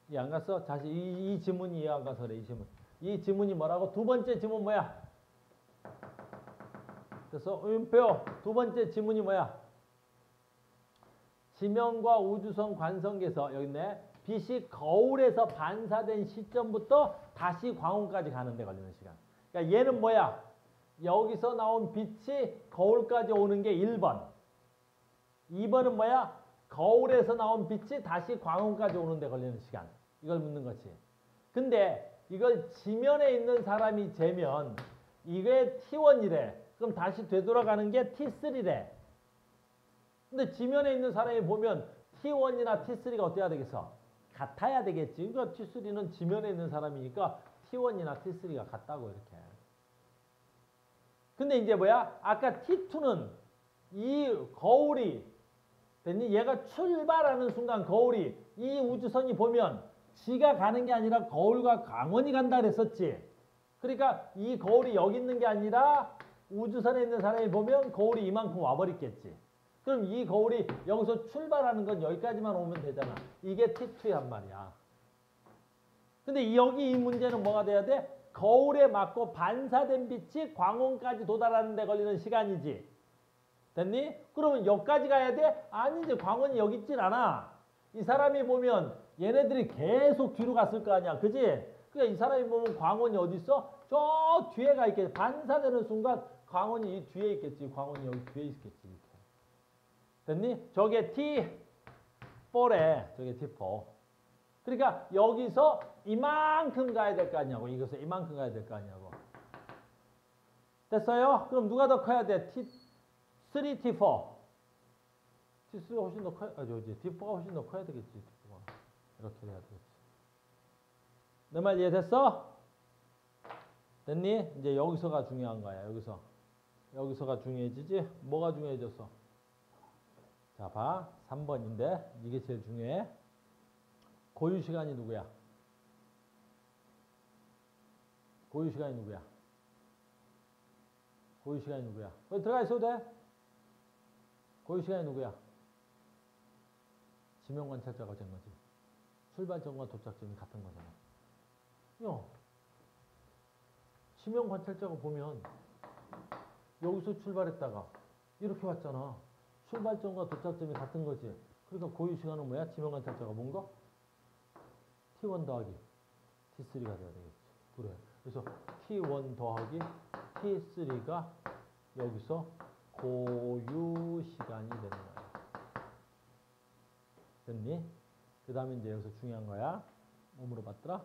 이해 안 갔어? 다시 이 지문이 이해 안 가서 그래. 이 지문. 이 지문이 뭐라고? 두 번째 지문 뭐야? 그래서 배워. 두 번째 지문이 뭐야? 지면과 우주선 관성계에서 여기 있네. 빛이 거울에서 반사된 시점부터 다시 광원까지 가는 데 걸리는 시간. 그러니까 얘는 뭐야? 여기서 나온 빛이 거울까지 오는 게 1번. 2번은 뭐야? 거울에서 나온 빛이 다시 광원까지 오는데 걸리는 시간. 이걸 묻는 거지. 근데 이걸 지면에 있는 사람이 재면 이게 T1이래. 그럼 다시 되돌아가는 게 T3래. 근데 지면에 있는 사람이 보면 T1이나 T3가 어때야 되겠어? 같아야 되겠지. 그러니까 T3는 지면에 있는 사람이니까 T1이나 T3가 같다고 이렇게. 근데 이제 뭐야? 아까 T2는 이 거울이 됐니? 얘가 출발하는 순간 거울이 이 우주선이 보면 지가 가는 게 아니라 거울과 광원이 간다 그랬었지. 그러니까 이 거울이 여기 있는 게 아니라 우주선에 있는 사람이 보면 거울이 이만큼 와버렸겠지. 그럼 이 거울이 여기서 출발하는 건 여기까지만 오면 되잖아. 이게 T2란 말이야. 근데 여기 이 문제는 뭐가 돼야 돼? 거울에 맞고 반사된 빛이 광원까지 도달하는 데 걸리는 시간이지. 됐니? 그러면 여기까지 가야 돼? 아니 이제 광원이 여기 있질 않아. 이 사람이 보면 얘네들이 계속 뒤로 갔을 거 아니야. 그지? 그러니까 이 사람이 보면 광원이 어디 있어? 저 뒤에 가 있겠지. 반사되는 순간 광원이 이 뒤에 있겠지. 광원이 여기 뒤에 있겠지. 이렇게. 됐니? 저게 T4래. 저게 T4. 그러니까 여기서 이만큼 가야 될 거 아니냐고. 이것을 이만큼 가야 될 거 아니냐고. 됐어요? 그럼 누가 더 커야 돼? T3, T4. T3가 훨씬 더 커야, T4가 훨씬 더 커야 되겠지. T4가. 이렇게 돼야 되겠지. 내 말 이해됐어? 됐니? 이제 여기서가 중요한 거야. 여기서가 중요해지지? 뭐가 중요해졌어? 자, 봐. 3번인데 이게 제일 중요해. 고유 시간이 누구야? 고유 시간이 누구야? 고유 시간이 누구야? 거기 들어가 있어도 돼? 고유 시간이 누구야? 지명 관찰자가 된 거지. 출발점과 도착점이 같은 거잖아. 야, 지명 관찰자가 보면 여기서 출발했다가 이렇게 왔잖아. 출발점과 도착점이 같은 거지. 그러니까 고유 시간은 뭐야? 지명 관찰자가 본 거? T1 더하기 T3가 돼야 되겠지. 그래. 그래서 T1 더하기 T3가 여기서 고유 시간이 되는 거야. 됐니? 그 다음에 이제 여기서 중요한 거야. 뭐 물어봤더라?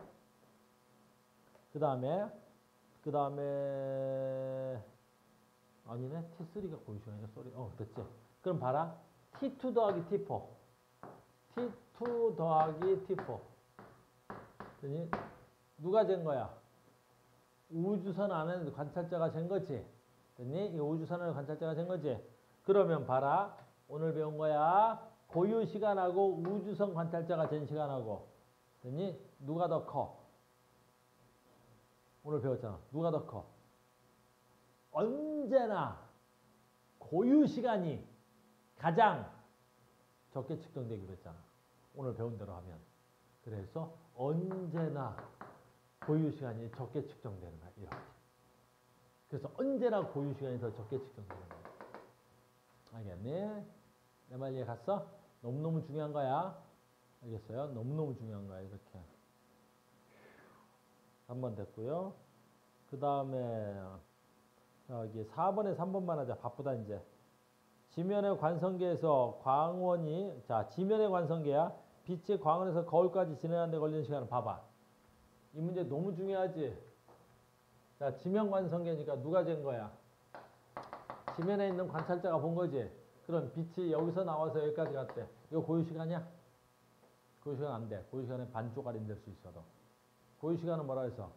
그 다음에 아니네. T3가 고유 시간이야. 쏘리. 됐지. 그럼 봐라. T2 더하기 T4. T2 더하기 T4. 됐니? 누가 잰 거야? 우주선 안에 관찰자가 잰 거지. 됐니? 이 우주선 안에 관찰자가 잰 거지. 그러면 봐라. 오늘 배운 거야. 고유 시간하고 우주선 관찰자가 잰 시간하고. 됐니? 누가 더 커? 오늘 배웠잖아. 누가 더 커? 언제나 고유 시간이 가장 적게 측정되기로 했잖아. 오늘 배운 대로 하면. 그래서 언제나 고유 시간이 적게 측정되는 거야. 이렇게. 그래서 언제나 고유 시간이 더 적게 측정되는 거야. 알겠니? 내 말 이해 갔어? 너무너무 중요한 거야. 알겠어요? 너무너무 중요한 거야. 이렇게. 3번 됐고요. 그 다음에 여기 4번에 3번만 하자. 바쁘다 이제. 지면의 관성계에서 광원이, 자, 지면의 관성계야. 빛이 광원에서 거울까지 진행하는 데 걸리는 시간을 봐봐. 이 문제 너무 중요하지. 자, 지면 관성계니까 누가 잰 거야? 지면에 있는 관찰자가 본 거지. 그럼 빛이 여기서 나와서 여기까지 갔대. 이거 고유 시간이야? 고유 시간 안 돼. 고유 시간에 반쪽알이 될 수 있어도. 고유 시간은 뭐라 했어?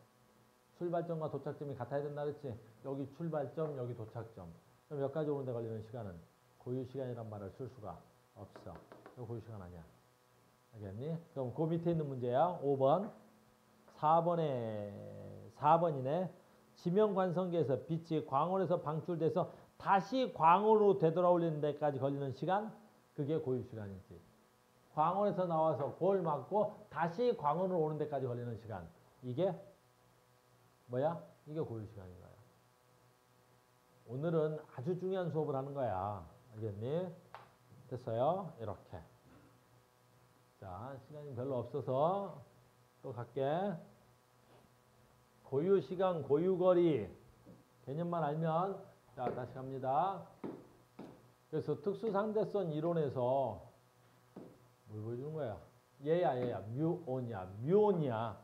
출발점과 도착점이 같아야 된다 그랬지? 여기 출발점, 여기 도착점. 그럼 여기까지 오는 데 걸리는 시간은 고유 시간이란 말을 쓸 수가 없어. 이거 고유 시간 아니야. 알겠니? 그럼 그 밑에 있는 문제야. 5번. 4번이네. 지면 관성계에서 빛이 광원에서 방출돼서 다시 광원으로 되돌아올리는 데까지 걸리는 시간? 그게 고유 시간이지. 광원에서 나와서 거울 맞고 다시 광원으로 오는 데까지 걸리는 시간. 이게 뭐야? 이게 고유 시간인 거야. 오늘은 아주 중요한 수업을 하는 거야. 알겠니? 됐어요? 이렇게. 자, 시간이 별로 없어서 또 갈게. 고유 시간, 고유 거리. 개념만 알면, 자, 다시 갑니다. 그래서 특수상대성 이론에서 뭘 보여주는 거야? 얘야. 뮤온이야.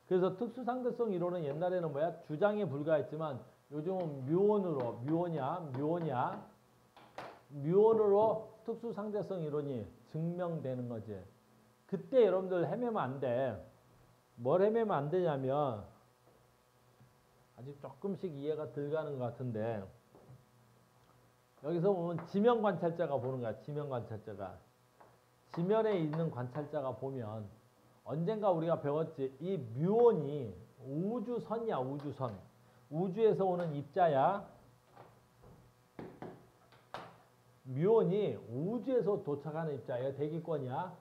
그래서 특수상대성 이론은 옛날에는 뭐야? 주장에 불과했지만 요즘은 뮤온으로 특수상대성 이론이 증명되는 거지. 그때 여러분들 헤매면 안 돼. 뭘 헤매면 안 되냐면 아직 조금씩 이해가 덜 가는 것 같은데 여기서 보면 지면 관찰자가 보는 거야. 지면 관찰자가. 지면에 있는 관찰자가 보면 언젠가 우리가 배웠지. 이 뮤온이 우주선이야. 우주선. 우주에서 오는 입자야. 뮤온이 우주에서 도착하는 입자야. 대기권이야.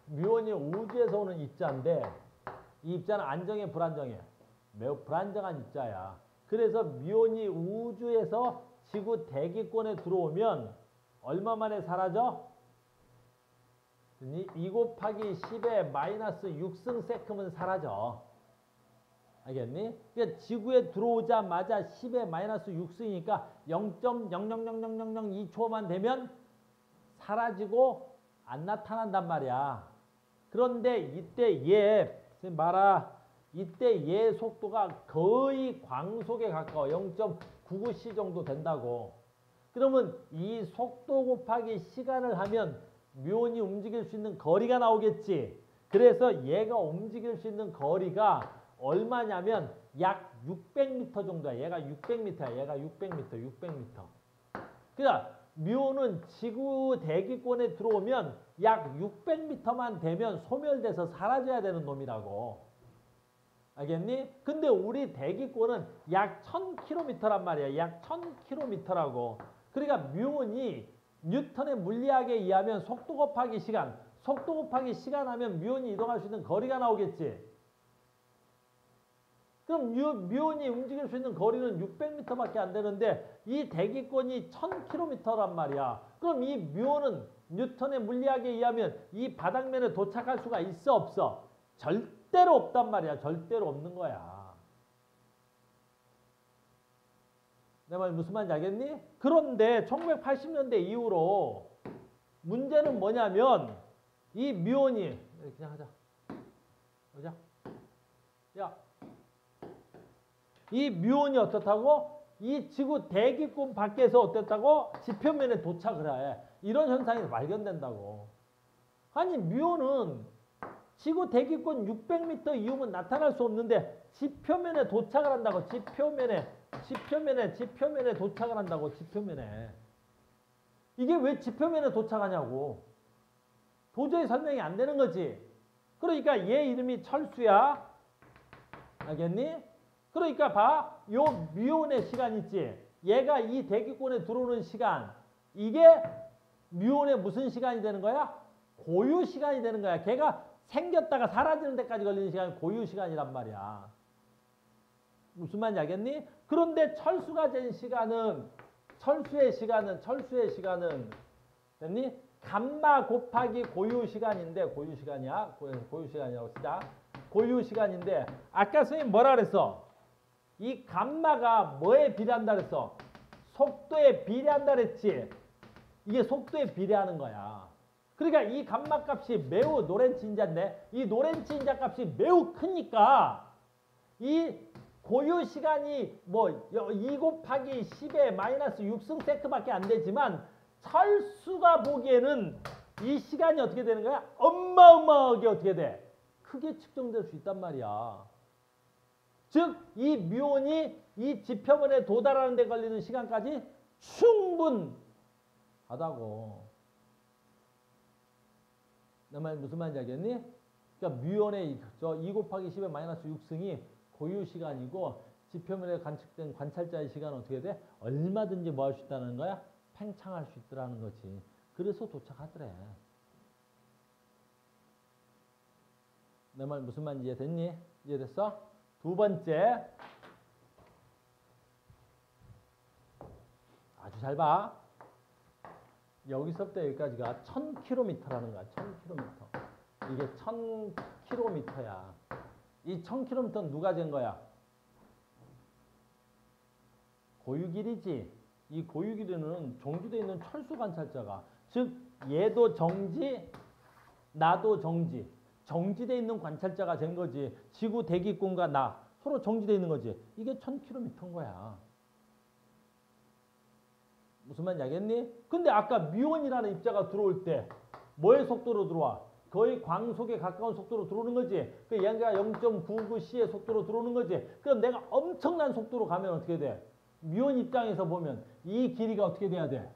뮤온이 우주에서 오는 입자인데 이 입자는 안정해 불안정해? 매우 불안정한 입자야. 그래서 뮤온이 우주에서 지구 대기권에 들어오면 얼마 만에 사라져? 2 곱하기 10의 마이너스 6승 세큼은 사라져. 알겠니? 그러니까 지구에 들어오자마자 10의 마이너스 6승이니까 0.0000002초만 되면 사라지고 안 나타난단 말이야. 그런데 이때 얘 속도가 거의 광속에 가까워. 0.99c 정도 된다고. 그러면 이 속도 곱하기 시간을 하면 뮤온이 움직일 수 있는 거리가 나오겠지. 그래서 얘가 움직일 수 있는 거리가 얼마냐면 약 600m 정도야. 얘가 600m야. 얘가 600m. 그러니까 뮤온은 지구 대기권에 들어오면 약 600m만 되면 소멸돼서 사라져야 되는 놈이라고. 알겠니? 근데 우리 대기권은 약 1000km란 말이야. 약 1000km라고. 그러니까 뮤온이 뉴턴의 물리학에 의하면 속도 곱하기 시간 하면 뮤온이 이동할 수 있는 거리가 나오겠지. 그럼 뮤온이 움직일 수 있는 거리는 600m밖에 안 되는데 이 대기권이 1000km란 말이야. 그럼 이 뮤온은 뉴턴의 물리학에 의하면 이 바닥면에 도착할 수가 있어 없어? 절대로 없단 말이야. 절대로 없는 거야. 내 말 무슨 말인지 알겠니? 그런데 1980년대 이후로 문제는 뭐냐면 이 뮤온이 그냥 하자. 보자. 야. 이 뮤온이 어떻다고? 이 지구 대기권 밖에서 어땠다고? 지표면에 도착을 해. 이런 현상이 발견된다고. 아니 뮤온은 지구 대기권 600m 이후면 나타날 수 없는데 지표면에 도착을 한다고. 지표면에 도착을 한다고. 지표면에. 이게 왜 지표면에 도착하냐고. 도저히 설명이 안 되는 거지. 그러니까 얘 이름이 철수야. 알겠니? 그러니까 봐. 요 뮤온의 시간 있지. 얘가 이 대기권에 들어오는 시간. 이게 뮤온의 무슨 시간이 되는 거야? 고유 시간이 되는 거야. 걔가 생겼다가 사라지는 데까지 걸리는 시간이 고유 시간이란 말이야. 무슨 말인지 알겠니? 그런데 철수의 시간은 됐니? 감마 곱하기 고유 시간인데 고유 시간이라고 쓰자. 고유 시간인데 아까 선생님 뭐라 그랬어? 이 감마가 뭐에 비례한다 그랬어? 속도에 비례한다 그랬지. 이게 속도에 비례하는 거야. 그러니까 이 감마 값이 매우 노렌츠 인자인데 이 노렌츠 인자 값이 매우 크니까 이 고유 시간이 뭐 2 곱하기 10의 마이너스 6승 세크밖에 안 되지만 철수가 보기에는 이 시간이 어떻게 되는 거야? 어마어마하게 어떻게 돼? 크게 측정될 수 있단 말이야. 즉 이 뮤온이 이 지표면에 도달하는 데 걸리는 시간까지 충분하다고. 내 말 무슨 말인지 알겠니? 그러니까 뮤온의 2 곱하기 10의 마이너스 6승이 고유 시간이고 지표면에 관측된 관찰자의 시간은 어떻게 돼? 얼마든지 뭐 할 수 있다는 거야? 팽창할 수 있더라는 거지. 그래서 도착하더래. 내 말 무슨 말인지 이해됐니? 이해됐어? 두 번째. 아주 잘 봐. 여기서부터 여기까지가 1000km라는 거야. 1000km. 이게 1000km야. 이 1000km는 누가 잰 거야? 고유 길이지. 이 고유 길이는 정지되어 있는 철수 관찰자가, 즉 얘도 정지, 나도 정지. 정지되어 있는 관찰자가 된 거지. 지구 대기권과 나 서로 정지되어 있는 거지. 이게 1000km인 거야. 무슨 말인지 알겠니? 근데 아까 미온이라는 입자가 들어올 때 뭐의 속도로 들어와? 거의 광속에 가까운 속도로 들어오는 거지. 그 얘가 0.99c의 속도로 들어오는 거지. 그럼 내가 엄청난 속도로 가면 어떻게 돼? 미온 입장에서 보면 이 길이가 어떻게 돼야 돼?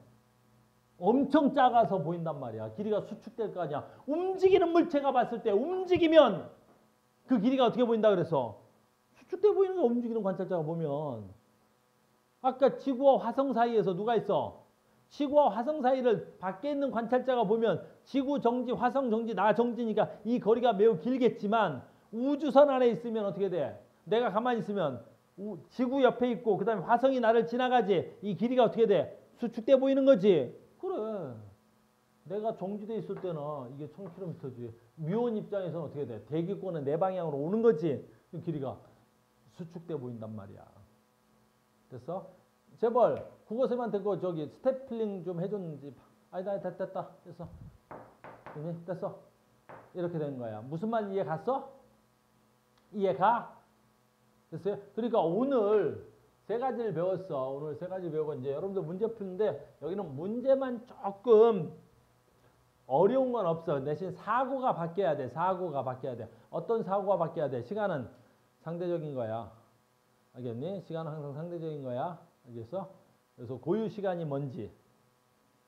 엄청 작아서 보인단 말이야. 길이가 수축될 거 아니야. 움직이는 물체가 봤을 때 움직이면 그 길이가 어떻게 보인다 그래서? 수축돼 보이는 거 움직이는 관찰자가 보면. 아까 지구와 화성 사이에서 누가 있어? 지구와 화성 사이를 밖에 있는 관찰자가 보면 지구 정지, 화성 정지, 나 정지니까 이 거리가 매우 길겠지만 우주선 안에 있으면 어떻게 돼? 내가 가만히 있으면 지구 옆에 있고 그 다음에 화성이 나를 지나가지. 이 길이가 어떻게 돼? 수축돼 보이는 거지. 그래. 내가 정지돼 있을 때는 이게 1000km지. 미온 입장에서는 어떻게 돼? 대기권은 내 방향으로 오는 거지. 그 길이가 수축돼 보인단 말이야. 됐어? 재벌 국어쌤한테 그 저기 스태플링 좀 해줬는지. 아니다 됐다 됐어. 됐어. 이렇게 된 거야. 무슨 말 이해 갔어? 이해가? 됐어요? 그러니까 오늘 세 가지를 배웠어. 오늘 세 가지 배우고 이제 여러분들 문제 푸는데 여기는 문제만 조금 어려운 건 없어. 대신 사고가 바뀌어야 돼. 사고가 바뀌어야 돼. 어떤 사고가 바뀌어야 돼? 시간은 상대적인 거야. 알겠니? 시간은 항상 상대적인 거야. 알겠어? 그래서 고유 시간이 뭔지,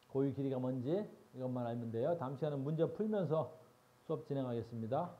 고유 길이가 뭔지 이것만 알면 돼요. 다음 시간은 문제 풀면서 수업 진행하겠습니다.